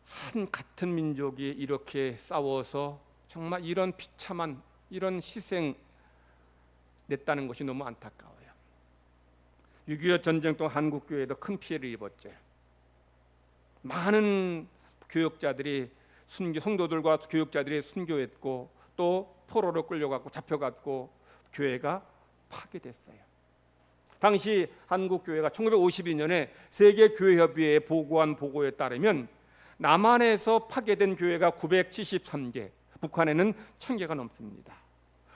한 같은 민족이 이렇게 싸워서 정말 이런 비참한 이런 희생 냈다는 것이 너무 안타까워요. 6.25 전쟁 동안 한국 교회도 큰 피해를 입었죠. 많은 교역자들이 성도들과 교역자들이 순교했고 또 포로로 끌려갔고 잡혀갔고 교회가 파괴됐어요. 당시 한국 교회가 1952년에 세계 교회 협의회에 보고한 보고에 따르면 남한에서 파괴된 교회가 973개, 북한에는 1000개가 넘습니다.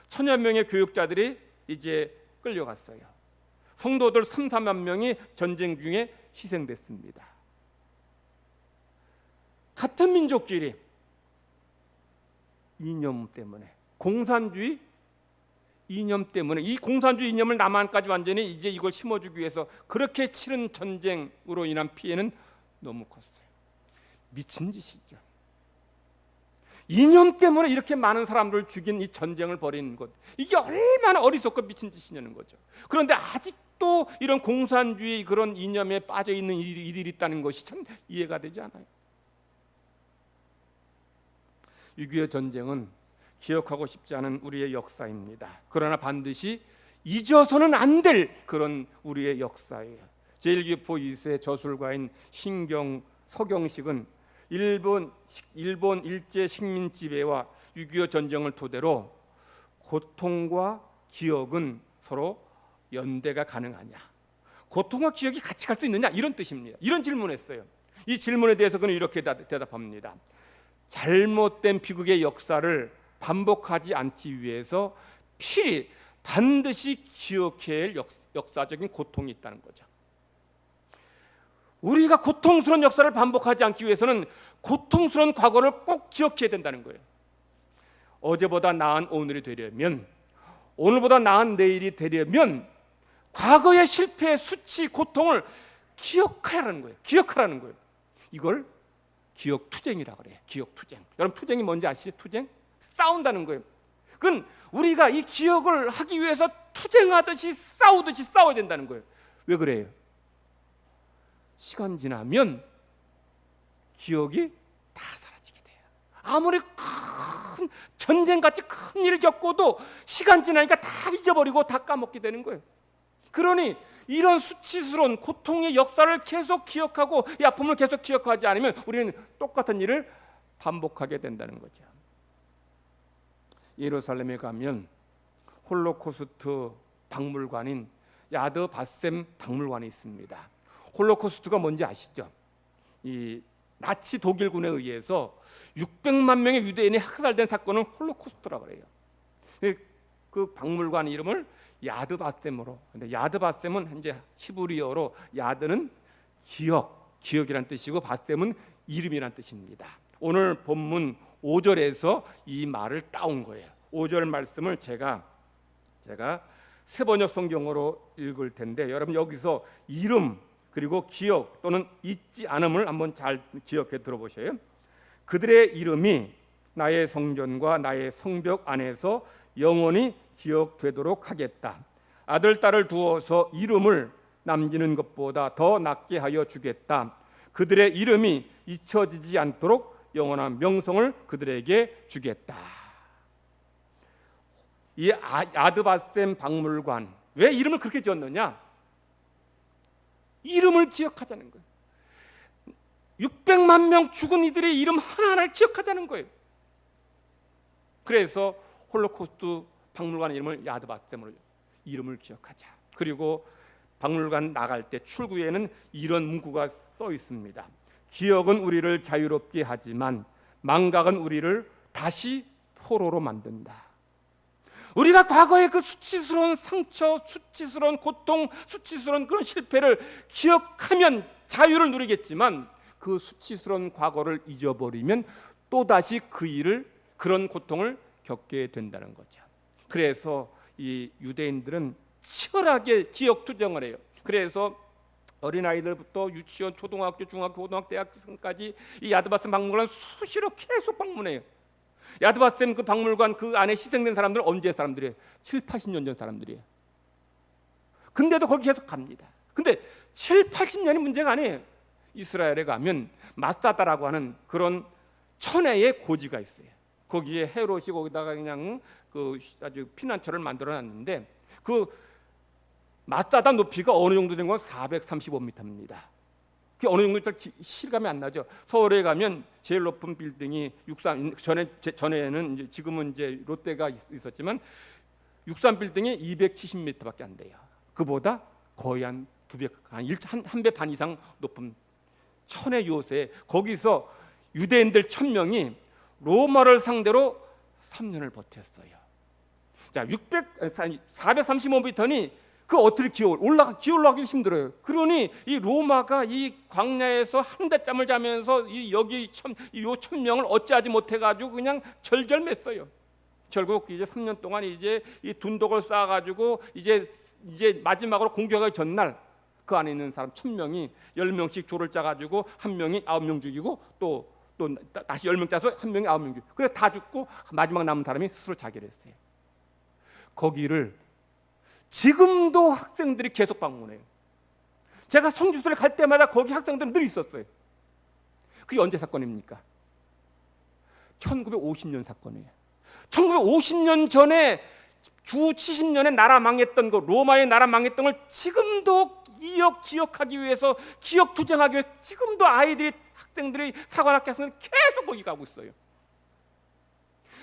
1000여 명의 교육자들이 이제 끌려갔어요. 성도들 3-4만 명이 전쟁 중에 희생됐습니다. 같은 민족끼리 이념 때문에, 공산주의 이념 때문에, 이 공산주의 이념을 남한까지 완전히 이제 이걸 심어주기 위해서 그렇게 치른 전쟁으로 인한 피해는 너무 컸어요. 미친 짓이죠. 이념 때문에 이렇게 많은 사람들을 죽인 이 전쟁을 벌인 것, 이게 얼마나 어리석고 미친 짓이냐는 거죠. 그런데 아직도 이런 공산주의 그런 이념에 빠져 있는 이들이 있다는 것이 참 이해가 되지 않아요. 6.25 전쟁은 기억하고 싶지 않은 우리의 역사입니다. 그러나 반드시 잊어서는 안 될 그런 우리의 역사예요. 제1교포 2세 저술가인 신경 서경식은 일본 일제 식민 지배와 6.25 전쟁을 토대로 고통과 기억은 서로 연대가 가능하냐, 고통과 기억이 같이 갈 수 있느냐, 이런 뜻입니다. 이런 질문했어요. 이 질문에 대해서 그는 이렇게 대답합니다. 잘못된 비극의 역사를 반복하지 않기 위해서 필히 반드시 기억해야 할 역사적인 고통이 있다는 거죠. 우리가 고통스러운 역사를 반복하지 않기 위해서는 고통스러운 과거를 꼭 기억해야 된다는 거예요. 어제보다 나은 오늘이 되려면, 오늘보다 나은 내일이 되려면 과거의 실패의 수치, 고통을 기억하라는 거예요. 기억하라는 거예요. 이걸 기억투쟁이라고 그래요. 기억투쟁. 여러분, 투쟁이 뭔지 아시죠? 투쟁? 싸운다는 거예요. 그건 우리가 이 기억을 하기 위해서 투쟁하듯이 싸우듯이 싸워야 된다는 거예요. 왜 그래요? 시간 지나면 기억이 다 사라지게 돼요. 아무리 큰 전쟁같이 큰 일을 겪고도 시간 지나니까 다 잊어버리고 다 까먹게 되는 거예요. 그러니 이런 수치스러운 고통의 역사를 계속 기억하고 이 아픔을 계속 기억하지 않으면 우리는 똑같은 일을 반복하게 된다는 거죠. 예루살렘에 가면 홀로코스트 박물관인 야드 바셈 박물관이 있습니다. 홀로코스트가 뭔지 아시죠? 이 나치 독일군에 의해서 600만 명의 유대인이 학살된 사건은 홀로코스트라고 그래요. 그 박물관 이름을 야드 바셈으로. 근데 야드 바셈은 이제 히브리어로 야드는 기억이란 뜻이고 바셈은 이름이란 뜻입니다. 오늘 본문 5절에서 이 말을 따온 거예요. 5절 말씀을 제가 세번역 성경으로 읽을 텐데 여러분 여기서 이름 그리고 기억 또는 잊지 않음을 한번 잘 기억해 들어보셔요. 그들의 이름이 나의 성전과 나의 성벽 안에서 영원히 기억되도록 하겠다. 아들 딸을 두어서 이름을 남기는 것보다 더 낫게 하여 주겠다. 그들의 이름이 잊혀지지 않도록 영원한 명성을 그들에게 주겠다. 이 야드바셈 박물관 왜 이름을 그렇게 지었느냐? 이름을 기억하자는 거예요. 600만 명 죽은 이들의 이름 하나하나를 기억하자는 거예요. 그래서 홀로코스트 박물관 이름을 야드바셈으로 이름을 기억하자. 그리고 박물관 나갈 때 출구에는 이런 문구가 써 있습니다. 기억은 우리를 자유롭게 하지만 망각은 우리를 다시 포로로 만든다. 우리가 과거의 그 수치스러운 상처, 수치스러운 고통, 수치스러운 그런 실패를 기억하면 자유를 누리겠지만 그 수치스러운 과거를 잊어버리면 또다시 그런 고통을 겪게 된다는 거죠. 그래서 이 유대인들은 치열하게 기억 투쟁을 해요. 그래서 어린아이들부터 유치원, 초등학교, 중학교, 고등학교, 대학생까지 이 야드바셈 박물관 수시로 계속 방문해요. 야드바셈 그 박물관 그 안에 희생된 사람들은 언제 사람들이에요? 7, 80년 전 사람들이에요. 근데도 거기 계속 갑니다. 근데 7, 80년이 문제가 아니에요. 이스라엘에 가면 마사다라고 하는 그런 천혜의 고지가 있어요. 거기에 헤롯이 거기다가 그냥 그 아주 피난처를 만들어 놨는데 그 마사다 높이가 어느 정도 된 건 435m입니다. 그게 어느 정도 실감이 안 나죠. 서울에 가면 제일 높은 빌딩이 63 전에는 이제 지금은 이제 롯데가 있었지만 63 빌딩이 270m밖에 안 돼요. 그보다 거의 한 배 반 이상 높은 천의 요새 거기서 유대인들 1000명이 로마를 상대로 3년을 버텼어요. 자, 435m니 그 어떻게 기어 올라가기 힘들어요. 그러니 이 로마가 이 광야에서 한 달잠을 자면서 여기 요 1000명을 어찌하지 못해가지고 그냥 절절맸어요. 결국 이제 3년 동안 이제 이 둔덕을 쌓아가지고 이제 마지막으로 공격하기 전날 그 안에 있는 사람 1000명이 10명씩 조를 짜가지고 한 명이 9명 죽이고 또 다시 10명 짜서 한 명이 9명 죽이고 그래서 다 죽고 마지막 남은 사람이 스스로 자결 했어요. 거기를 지금도 학생들이 계속 방문해요. 제가 성지순례 갈 때마다 거기 학생들은 늘 있었어요. 그게 언제 사건입니까? 1950년 사건이에요. 1950년 전에 주 70년에 나라 망했던 거, 로마의 나라 망했던 걸 지금도 기억하기 위해서, 기억 투쟁하기 위해서 지금도 아이들이, 학생들이 사관학교에서는 계속 거기 가고 있어요.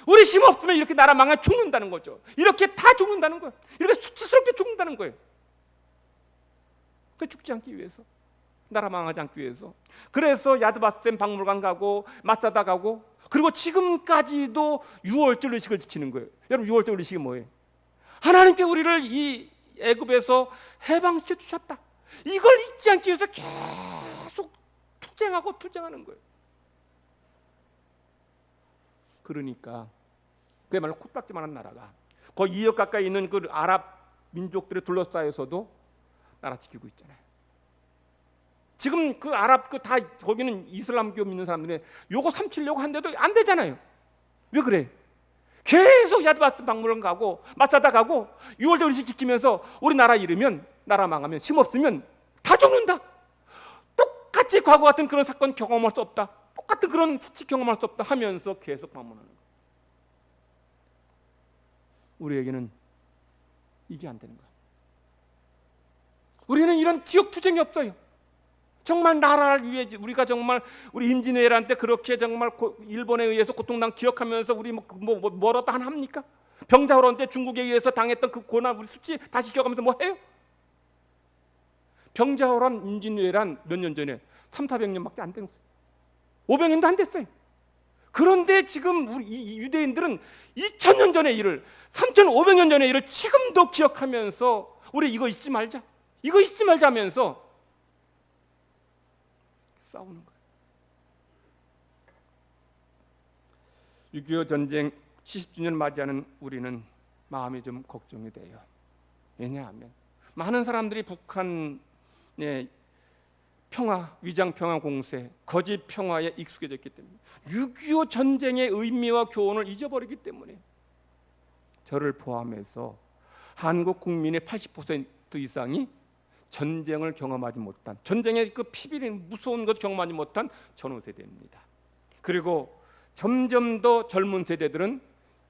우리 힘 없으면 이렇게 나라 망해 죽는다는 거죠. 이렇게 다 죽는다는 거예요. 이렇게 수치스럽게 죽는다는 거예요. 그 죽지 않기 위해서, 나라 망하지 않기 위해서. 그래서 야드바셈 박물관 가고 마사다 가고, 그리고 지금까지도 유월절 의식을 지키는 거예요. 여러분, 유월절 의식이 뭐예요? 하나님께 우리를 이 애굽에서 해방시켜 주셨다, 이걸 잊지 않기 위해서 계속 투쟁하는 거예요. 그러니까 그야말로 코딱지만한 나라가 거의 2억 가까이 있는 그 아랍 민족들에 둘러싸여서도 나라 지키고 있잖아요. 지금 그 아랍 그 다 거기는 이슬람교 믿는 사람들이 요거 삼키려고 한데도 안 되잖아요. 왜 그래? 계속 야드바스 박물관 가고 마사다 가고 유월절 의식 지키면서 우리나라 잃으면, 나라 망하면, 힘 없으면 다 죽는다. 똑같이 과거 같은 그런 사건 경험할 수 없다, 똑같은 그런 수치 경험할 수 없다 하면서 계속 방문하는 거예요. 우리에게는 이게 안 되는 거예요. 우리는 이런 기억 투쟁이 없어요. 정말 나라를 위해 우리가 정말 우리 임진왜란 때 그렇게 정말 일본에 의해서 고통당 기억하면서 우리 뭐라도 하나 합니까? 병자호란 때 중국에 의해서 당했던 그 고난, 우리 수치 다시 기억하면서 뭐 해요? 병자호란, 임진왜란 몇 년 전에 300~400년밖에 안 됐어요. 500년도 안 됐어요. 그런데 지금 우리 유대인들은 2000년 전의 일을, 3500년 전의 일을 지금도 기억하면서 우리 이거 잊지 말자, 이거 잊지 말자 하면서 싸우는 거예요. 6.25 전쟁 70주년 맞이하는 우리는 마음이 좀 걱정이 돼요. 왜냐하면 많은 사람들이 북한의 평화, 위장평화 공세, 거짓 평화에 익숙해졌기 때문에, 6.25 전쟁의 의미와 교훈을 잊어버리기 때문에, 저를 포함해서 한국 국민의 80% 이상이 전쟁을 경험하지 못한, 전쟁의 그 피비린 무서운 것 경험하지 못한 전후 세대입니다. 그리고 점점 더 젊은 세대들은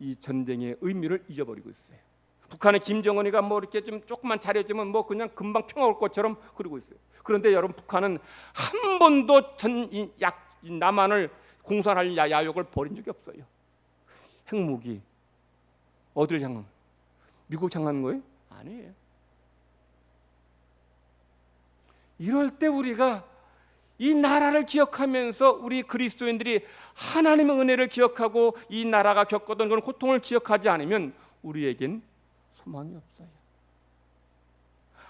이 전쟁의 의미를 잊어버리고 있어요. 북한의 김정은이가 뭐 이렇게 좀 조금만 잘해주면 뭐 그냥 금방 평화 올 것처럼 그러고 있어요. 그런데 여러분, 북한은 한 번도 남한을 공산할 야욕을 버린 적이 없어요. 핵무기 어디를 향한? 미국 향한 거예요? 아니에요. 이럴 때 우리가 이 나라를 기억하면서 우리 그리스도인들이 하나님의 은혜를 기억하고 이 나라가 겪었던 그런 고통을 기억하지 않으면 우리에겐 소망이 없어요.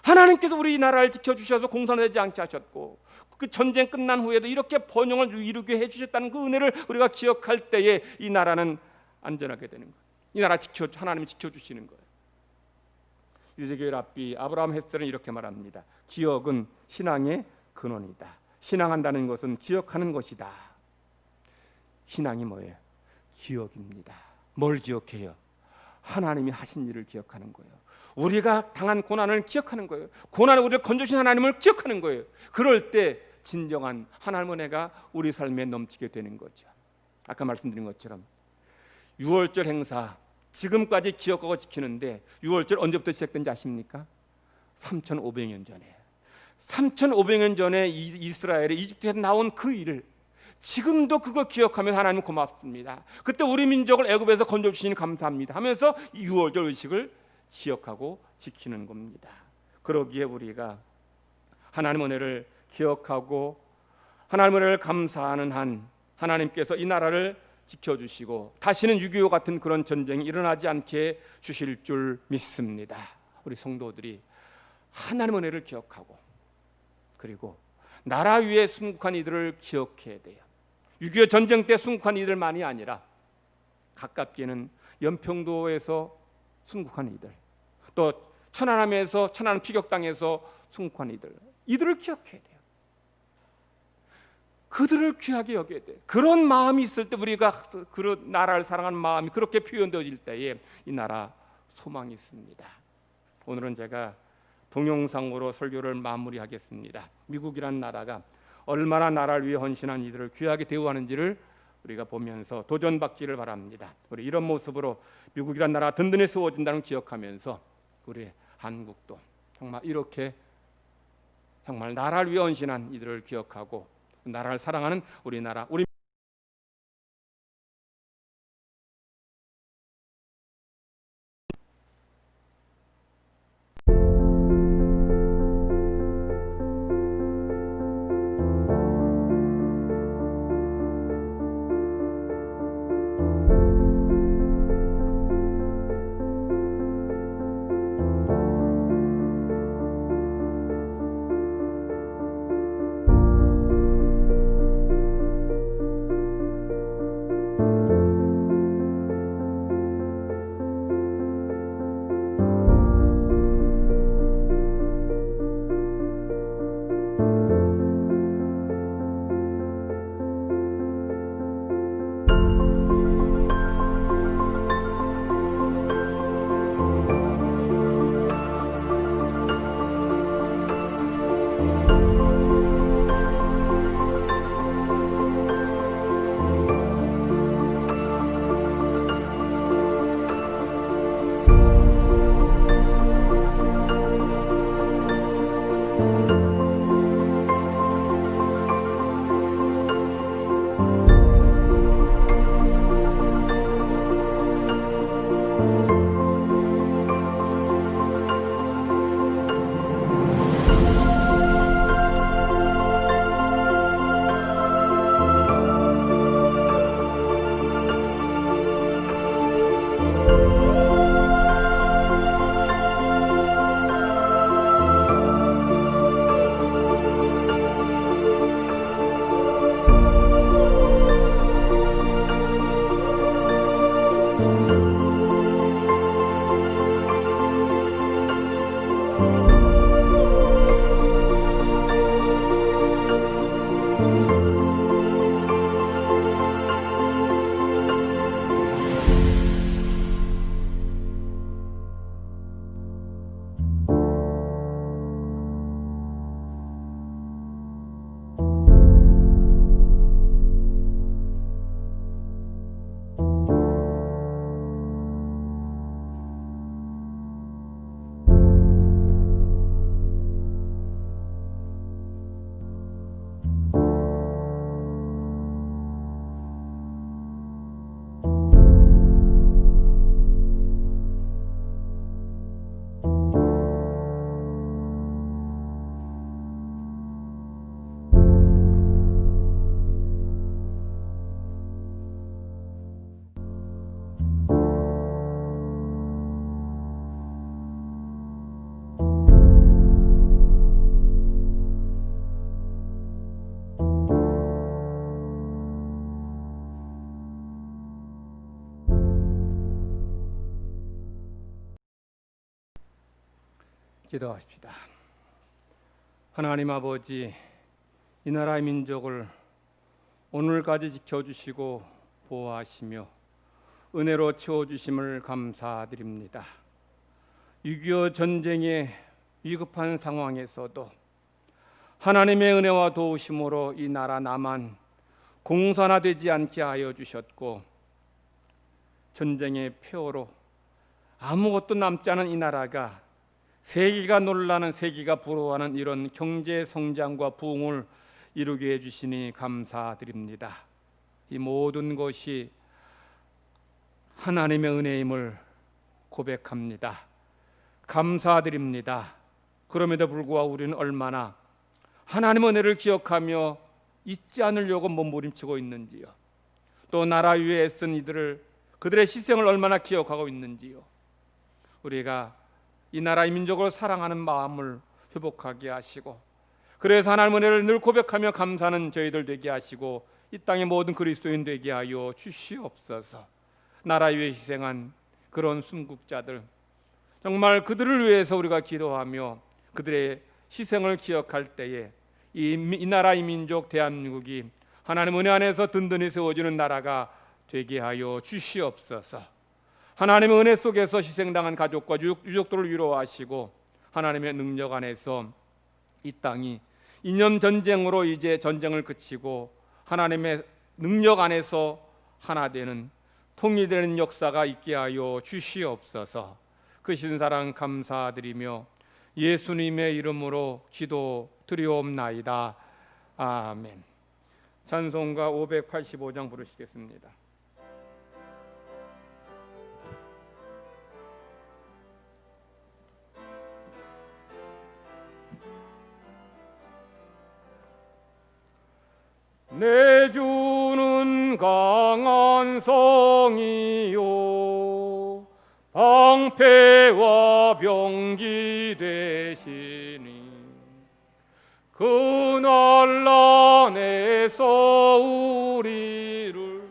하나님께서 우리 이 나라를 지켜주셔서 공산되지 않게 하셨고, 그 전쟁 끝난 후에도 이렇게 번영을 이루게 해주셨다는 그 은혜를 우리가 기억할 때에 이 나라는 안전하게 되는 거예요. 이 나라 하나님이 지켜주시는 거예요. 유대교회 랍비 아브라함 햇셀은 이렇게 말합니다. 기억은 신앙의 근원이다. 신앙한다는 것은 기억하는 것이다. 신앙이 뭐예요? 기억입니다. 뭘 기억해요? 하나님이 하신 일을 기억하는 거예요. 우리가 당한 고난을 기억하는 거예요. 고난을 우리를 건져주신 하나님을 기억하는 거예요. 그럴 때 진정한 하나님의 은혜가 우리 삶에 넘치게 되는 거죠. 아까 말씀드린 것처럼 6월절 행사 지금까지 기억하고 지키는데, 6월절 언제부터 시작된지 아십니까? 3500년 전에. 3500년 전에 이스라엘이 이집트에서 나온 그 일을 지금도 그거 기억하면 하나님 고맙습니다. 그때 우리 민족을 애굽에서 건져주시니 감사합니다 하면서 이 6월절 의식을 기억하고 지키는 겁니다. 그러기에 우리가 하나님 은혜를 기억하고 하나님 은혜를 감사하는 한, 하나님께서 이 나라를 지켜주시고 다시는 6.25 같은 그런 전쟁이 일어나지 않게 주실 줄 믿습니다. 우리 성도들이 하나님 은혜를 기억하고, 그리고 나라 위에 순국한 이들을 기억해야 돼요. 6.25 전쟁 때 순국한 이들만이 아니라 가깝게는 연평도에서 순국한 이들, 또 천안함에서, 천안함 피격당해서 순국한 이들을 기억해야 돼요. 그들을 귀하게 여겨야 돼. 그런 마음이 있을 때, 우리가 그 나라를 사랑하는 마음이 그렇게 표현되어질 때에 이 나라 소망이 있습니다. 오늘은 제가 동영상으로 설교를 마무리하겠습니다. 미국이란 나라가 얼마나 나라를 위해 헌신한 이들을 귀하게 대우하는지를 우리가 보면서 도전받기를 바랍니다. 우리 이런 모습으로 미국이란 나라 든든히 세워진다는 걸 기억하면서 우리 한국도 정말 이렇게 정말 나라를 위해 헌신한 이들을 기억하고 나라를 사랑하는 우리나라 우리 기도하십시다. 하나님 아버지, 이 나라의 민족을 오늘까지 지켜주시고 보호하시며 은혜로 채워주심을 감사드립니다. 6.25 전쟁의 위급한 상황에서도 하나님의 은혜와 도우심으로 이 나라 남한 공산화되지 않게 하여 주셨고, 전쟁의 폐허로 아무것도 남지 않은 이 나라가 세계가 놀라는, 세계가 부러워하는 이런 경제 성장과 부흥을 이루게 해주시니 감사드립니다. 이 모든 것이 하나님의 은혜임을 고백합니다. 감사드립니다. 그럼에도 불구하고 우리는 얼마나 하나님의 은혜를 기억하며 잊지 않으려고 몸부림치고 있는지요. 또 나라 위에 애쓴 이들을, 그들의 희생을 얼마나 기억하고 있는지요. 우리가 이 나라의 민족을 사랑하는 마음을 회복하게 하시고, 그래서 하나님의 은혜를 늘 고백하며 감사하는 저희들 되게 하시고, 이 땅의 모든 그리스도인 되게 하여 주시옵소서. 나라 위에 희생한 그런 순국자들, 정말 그들을 위해서 우리가 기도하며 그들의 희생을 기억할 때에 이 나라의 민족 대한민국이 하나님 은혜 안에서 든든히 세워지는 나라가 되게 하여 주시옵소서. 하나님의 은혜 속에서 희생당한 가족과 유족들을 위로하시고, 하나님의 능력 안에서 이 땅이 이념 전쟁으로 이제 전쟁을 그치고 하나님의 능력 안에서 하나 되는 통일되는 역사가 있게 하여 주시옵소서. 크신 사랑 감사드리며 예수님의 이름으로 기도드리옵나이다. 아멘. 찬송가 585장 부르시겠습니다. 내 주는 강한 성이요 방패와 병기 되시니 그 난란에서 우리를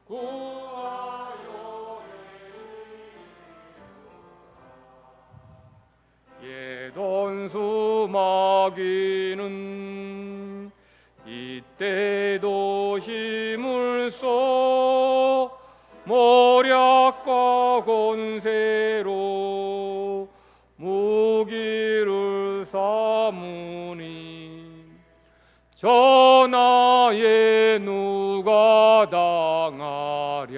구하여 예돈수 마귀는 이때도 힘을 써 모략과 권세로 무기를 삼으니 전하에 누가 당하랴.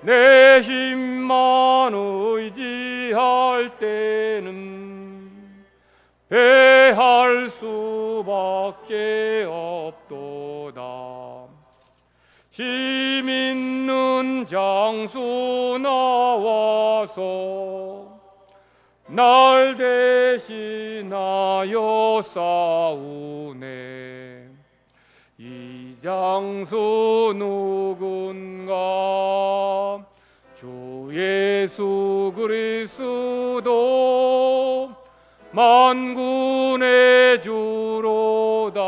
내 힘만 의지할 때는 패할 수밖에 없도다. 힘 있는 장수 나와서 날 대신하여 싸우네. 이 장수 누군가 주 예수 그리스도 만군의 주로다.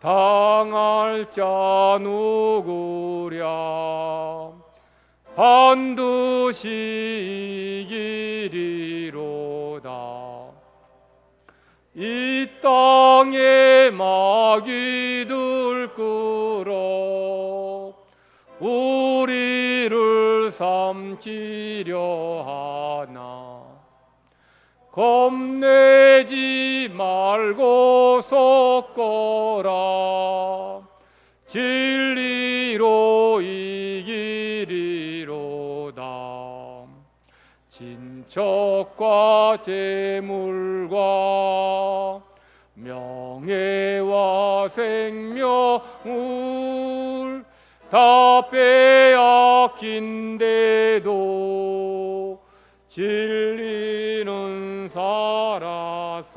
당할 자 누구랴. 반드시 이기리로다. 이 땅에 마귀들 끌어 우리를 삼키려 하나. 겁내지 말고 섰거라. 진리로 이기리로다. 친척과 재물과 명예와 생명을 다 빼앗긴데도 진리는 살아서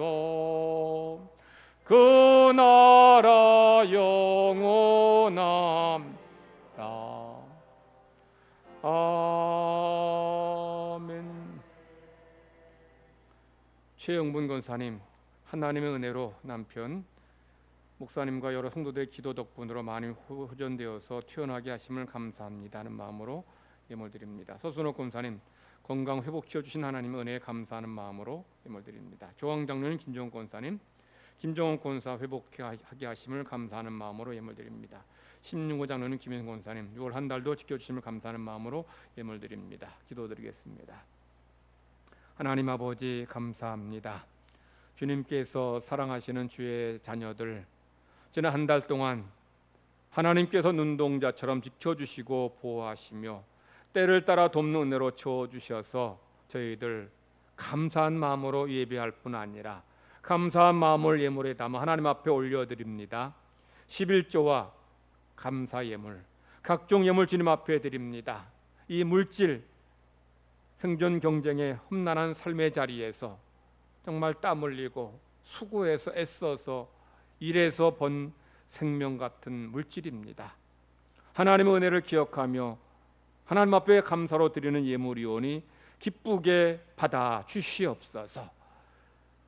그 나라 영원함다. 아멘. 최영분 권사님, 하나님의 은혜로 남편 목사님과 여러 성도들의 기도 덕분으로 많이 후전되어서 퇴원하게 하심을 감사합니다 하는 마음으로 예물드립니다. 서순옥 권사님, 건강 회복시켜 주신 하나님의 은혜에 감사하는 마음으로 예물드립니다. 조항 장로님, 김정은 권사님, 김정은 권사 회복하게 하심을 감사하는 마음으로 예물드립니다. 16호 장로님, 김현 권사님, 6월 한 달도 지켜주심을 감사하는 마음으로 예물드립니다. 기도드리겠습니다. 하나님 아버지 감사합니다. 주님께서 사랑하시는 주의 자녀들 지난 한 달 동안 하나님께서 눈동자처럼 지켜주시고 보호하시며 때를 따라 돕는 은혜로 채워주셔서 저희들 감사한 마음으로 예배할 뿐 아니라 감사한 마음을 예물에 담아 하나님 앞에 올려드립니다. 11조와 감사 예물, 각종 예물 주님 앞에 드립니다. 이 물질 생존 경쟁의 험난한 삶의 자리에서 정말 땀 흘리고 수고해서 애써서 일해서 번 생명 같은 물질입니다. 하나님의 은혜를 기억하며 하나님 앞에 감사로 드리는 예물이오니 기쁘게 받아 주시옵소서.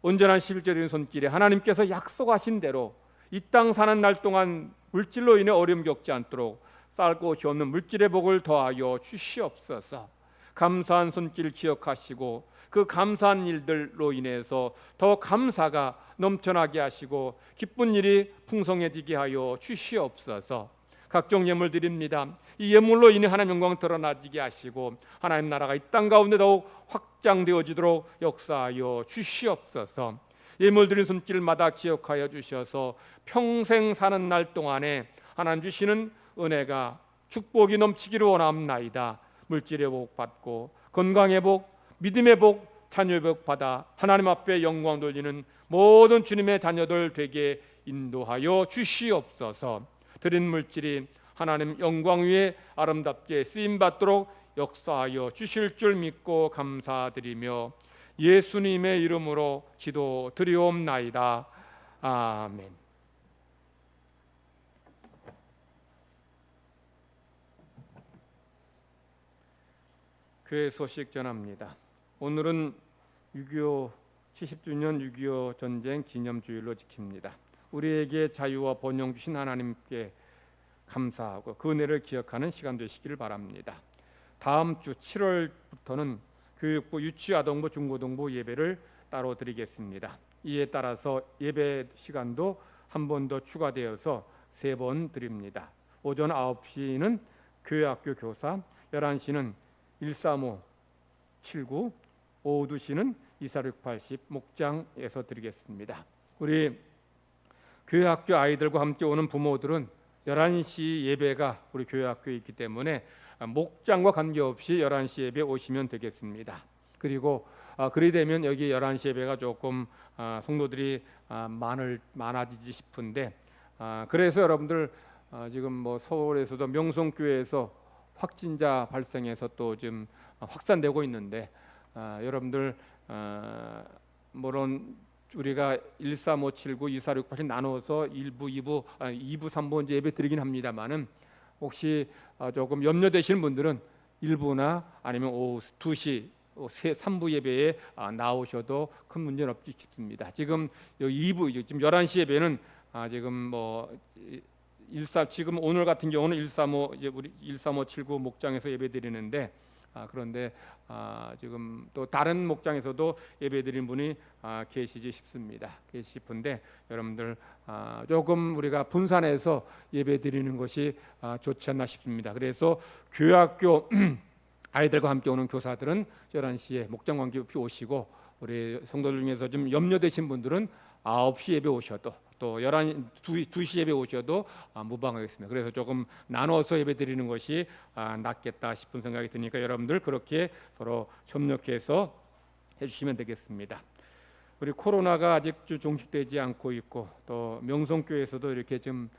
온전한 11조적인 손길에 하나님께서 약속하신 대로 이 땅 사는 날 동안 물질로 인해 어려움 겪지 않도록 쌓을 곳이 없는 물질의 복을 더하여 주시옵소서. 감사한 손길 기억하시고 그 감사한 일들로 인해서 더 감사가 넘쳐나게 하시고 기쁜 일이 풍성해지게 하여 주시옵소서. 각종 예물 드립니다. 이 예물로 인해 하나님 영광 드러나지게 하시고 하나님 나라가 이 땅 가운데 더욱 확장되어지도록 역사하여 주시옵소서. 예물 드린 손길마다 기억하여 주셔서 평생 사는 날 동안에 하나님 주시는 은혜가 축복이 넘치기를 원합나이다. 물질의 복 받고 건강의 복, 믿음의 복, 자녀의 복 받아 하나님 앞에 영광 돌리는 모든 주님의 자녀들 되게 인도하여 주시옵소서. 드린 물질이 하나님 영광 위에 아름답게 쓰임 받도록 역사하여 주실 줄 믿고 감사드리며 예수님의 이름으로 기도드리옵나이다. 아멘. 교회 소식 전합니다. 오늘은 6.25 70주년 6.25 전쟁 기념주일로 지킵니다. 우리에게 자유와 번영 주신 하나님께 감사하고 그 은혜를 기억하는 시간 되시기를 바랍니다. 다음 주 7월부터는 교육부, 유치아동부, 중고등부 예배를 따로 드리겠습니다. 이에 따라서 예배 시간도 한 번 더 추가되어서 3번 드립니다. 오전 9시는 교회학교 교사, 11시는 135, 79, 오후 2시는 24680 목장에서 드리겠습니다. 우리 교회학교 아이들과 함께 오는 부모들은 11시 예배가 우리 교회학교에 있기 때문에 목장과 관계없이 11시 예배 오시면 되겠습니다. 그리고 그리 되면 여기 11시 예배가 조금 성도들이 많아지지 싶은데 그래서 여러분들 지금 뭐 서울에서도 명성교회에서 확진자 발생해서 또 지금 확산되고 있는데 여러분들 물론 우리가 13579, 2468 나눠서 1부, 2부, 2부, 3부 이제 예배 드리긴 합니다만은 혹시 조금 염려되시는 분들은 1부나 아니면 오후 2시, 3부 예배에 나오셔도 큰 문제는 없지 싶습니다. 지금 2부 지금 11시 예배는 지금 뭐 지금 오늘 같은 경우는 135 이제 우리 13579 목장에서 예배 드리는데 그런데 지금 또 다른 목장에서도 예배드린 분이 계시지 싶습니다. 계시 싶은데 여러분들 조금 우리가 분산해서 예배드리는 것이 좋지 않나 싶습니다. 그래서 교회학교 아이들과 함께 오는 교사들은 11시에 목장 관계없이 오시고 우리 성도들 중에서 좀 염려되신 분들은 9시 예배 오셔도 또 2시 예배 오셔도 무방하겠습니다. 그래서 조금 나눠서 예배 드리는 것이 낫겠다 싶은 생각이 드니까 여러분들 그렇게 서로 협력해서 해주시면 되겠습니다. 우리 코로나가 아직 종식되지 않고 있고 또 명성교회에서도 이렇게 좀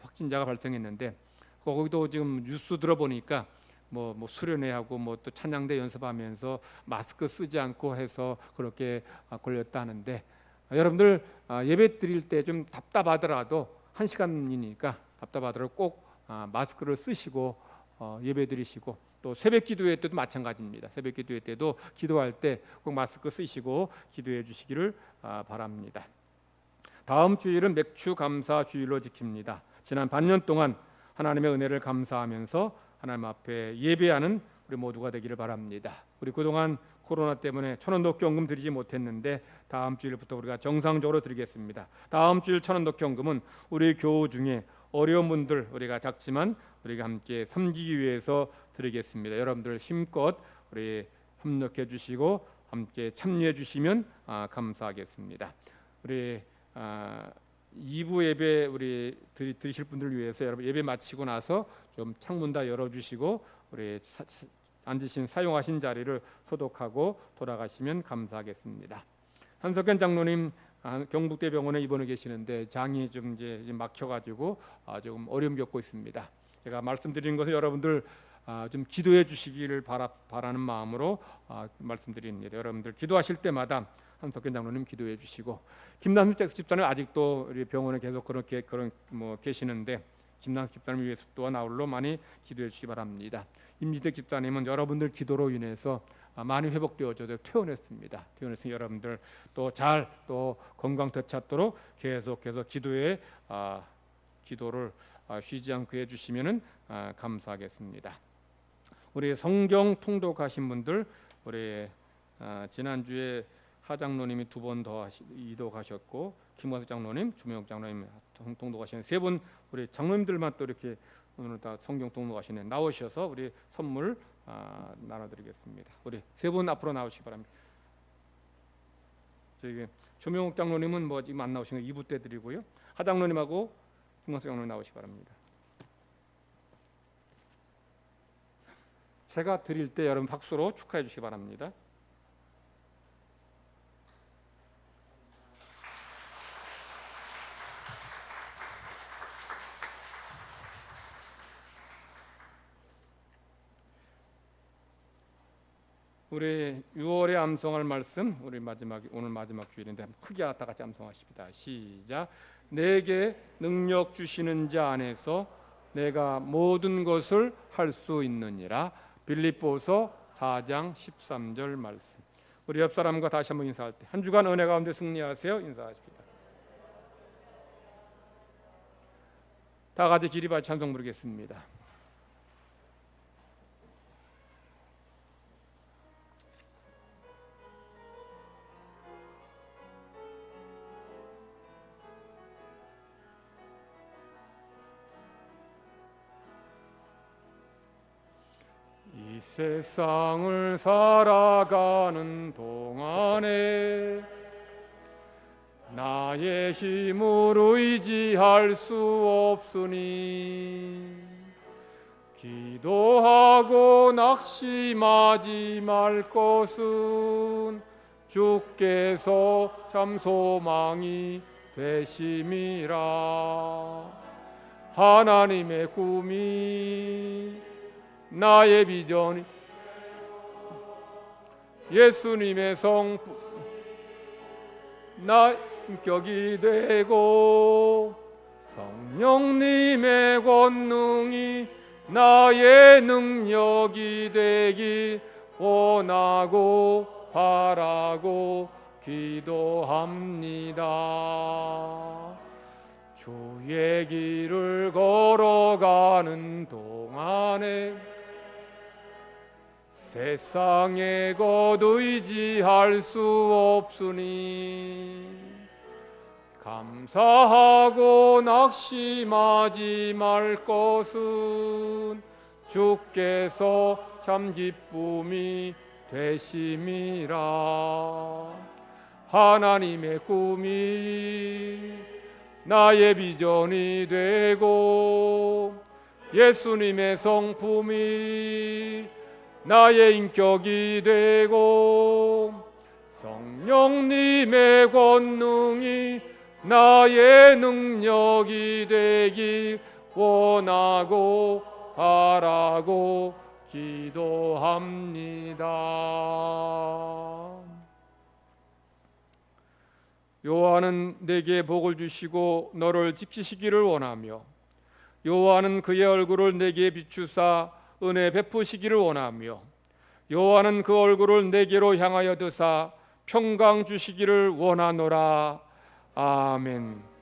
확진자가 발생했는데 거기도 지금 뉴스 들어보니까 뭐 수련회하고 뭐 또 찬양대 연습하면서 마스크 쓰지 않고 해서 그렇게 걸렸다 하는데 여러분들 예배 드릴 때 좀 답답하더라도 1시간이니까 답답하더라도 꼭 마스크를 쓰시고 예배 드리시고 또 새벽 기도회 때도 마찬가지입니다. 새벽 기도회 때도 기도할 때 꼭 마스크 쓰시고 기도해 주시기를 바랍니다. 다음 주일은 맥주 감사 주일로 지킵니다. 지난 반년 동안 하나님의 은혜를 감사하면서 하나님 앞에 예배하는 우리 모두가 되기를 바랍니다. 우리 그동안 코로나 때문에 1,000원 넣기 헌금 드리지 못했는데 다음 주일부터 우리가 정상적으로 드리겠습니다. 다음 주일 1,000원 넣기 헌금은 우리 교우 중에 어려운 분들 우리가 작지만 우리가 함께 섬기기 위해서 드리겠습니다. 여러분들 힘껏 우리 협력해 주시고 함께 참여해 주시면 감사하겠습니다. 우리 2부 예배 우리 드리실 분들을 위해서 여러분 예배 마치고 나서 좀 창문 다 열어주시고 우리 앉으신 사용하신 자리를 소독하고 돌아가시면 감사하겠습니다. 한석현 장로님 경북대병원에 입원해 계시는데 장이 좀 이제 막혀가지고 조금 어려움 겪고 있습니다. 제가 말씀드린 것을 여러분들 좀 기도해 주시기를 바라는 마음으로 말씀드립니다. 여러분들 기도하실 때마다 한석현 장로님 기도해 주시고 김남수 집사님 아직도 우리 병원에 계속 그렇게 계시는데 김남수 집사님 위해서 또한 아울러 많이 기도해 주시기 바랍니다. 임지택 집사님은 여러분들 기도로 인해서 많이 회복되어져서 퇴원했습니다. 퇴원했으니 여러분들 또 잘 또 건강 되찾도록 계속해서 기도를 쉬지 않고 해주시면은 감사하겠습니다. 우리 성경 통독하신 분들 우리 지난주에 하 장로님이 2번 더 이독하셨고 김광석 장로님, 주명욱 장로님 통독하시는 3분 우리 장로님들만 또 이렇게 오늘 다 성경 통독하시네 나오셔서 우리 선물 나눠드리겠습니다. 우리 3분 앞으로 나오시기 바랍니다. 저기 조명욱 장로님은 뭐 지금 안 나오신 거 2부 때 드리고요. 하 장로님하고 김광석 장로님 나오시기 바랍니다. 제가 드릴 때 여러분 박수로 축하해 주시기 바랍니다. 우리 6월에 암송할 말씀, 우리 오늘 마지막 주일인데 크게 다 같이 암송하십니다. 시작. 내게 능력 주시는 자 안에서 내가 모든 것을 할 수 있느니라. 빌립보서 4장 13절 말씀. 우리 옆 사람과 다시 한번 인사할 때 한 주간 은혜 가운데 승리하세요. 인사하십니다. 다 같이 기리바 찬송 부르겠습니다. 이 세상을 살아가는 동안에 나의 힘으로 의지할 수 없으니 기도하고 낙심하지 말 것은 주께서 참 소망이 되심이라. 하나님의 꿈이 나의 비전이 예수님의 성품 나의 인격이 되고 성령님의 권능이 나의 능력이 되기 원하고 바라고 기도합니다. 주의 길을 걸어가는 동안에 세상에 곧 의지할 수 없으니 감사하고 낙심하지 말 것은 주께서 참 기쁨이 되심이라. 하나님의 꿈이 나의 비전이 되고 예수님의 성품이 나의 인격이 되고 성령님의 권능이 나의 능력이 되기 원하고 바라고 기도합니다. 여호와는 내게 복을 주시고 너를 지키시기를 원하며 여호와는 그의 얼굴을 내게 비추사 은혜 베푸시기를 원하며 여호와는 그 얼굴을 내게로 향하여 드사 평강 주시기를 원하노라. 아멘.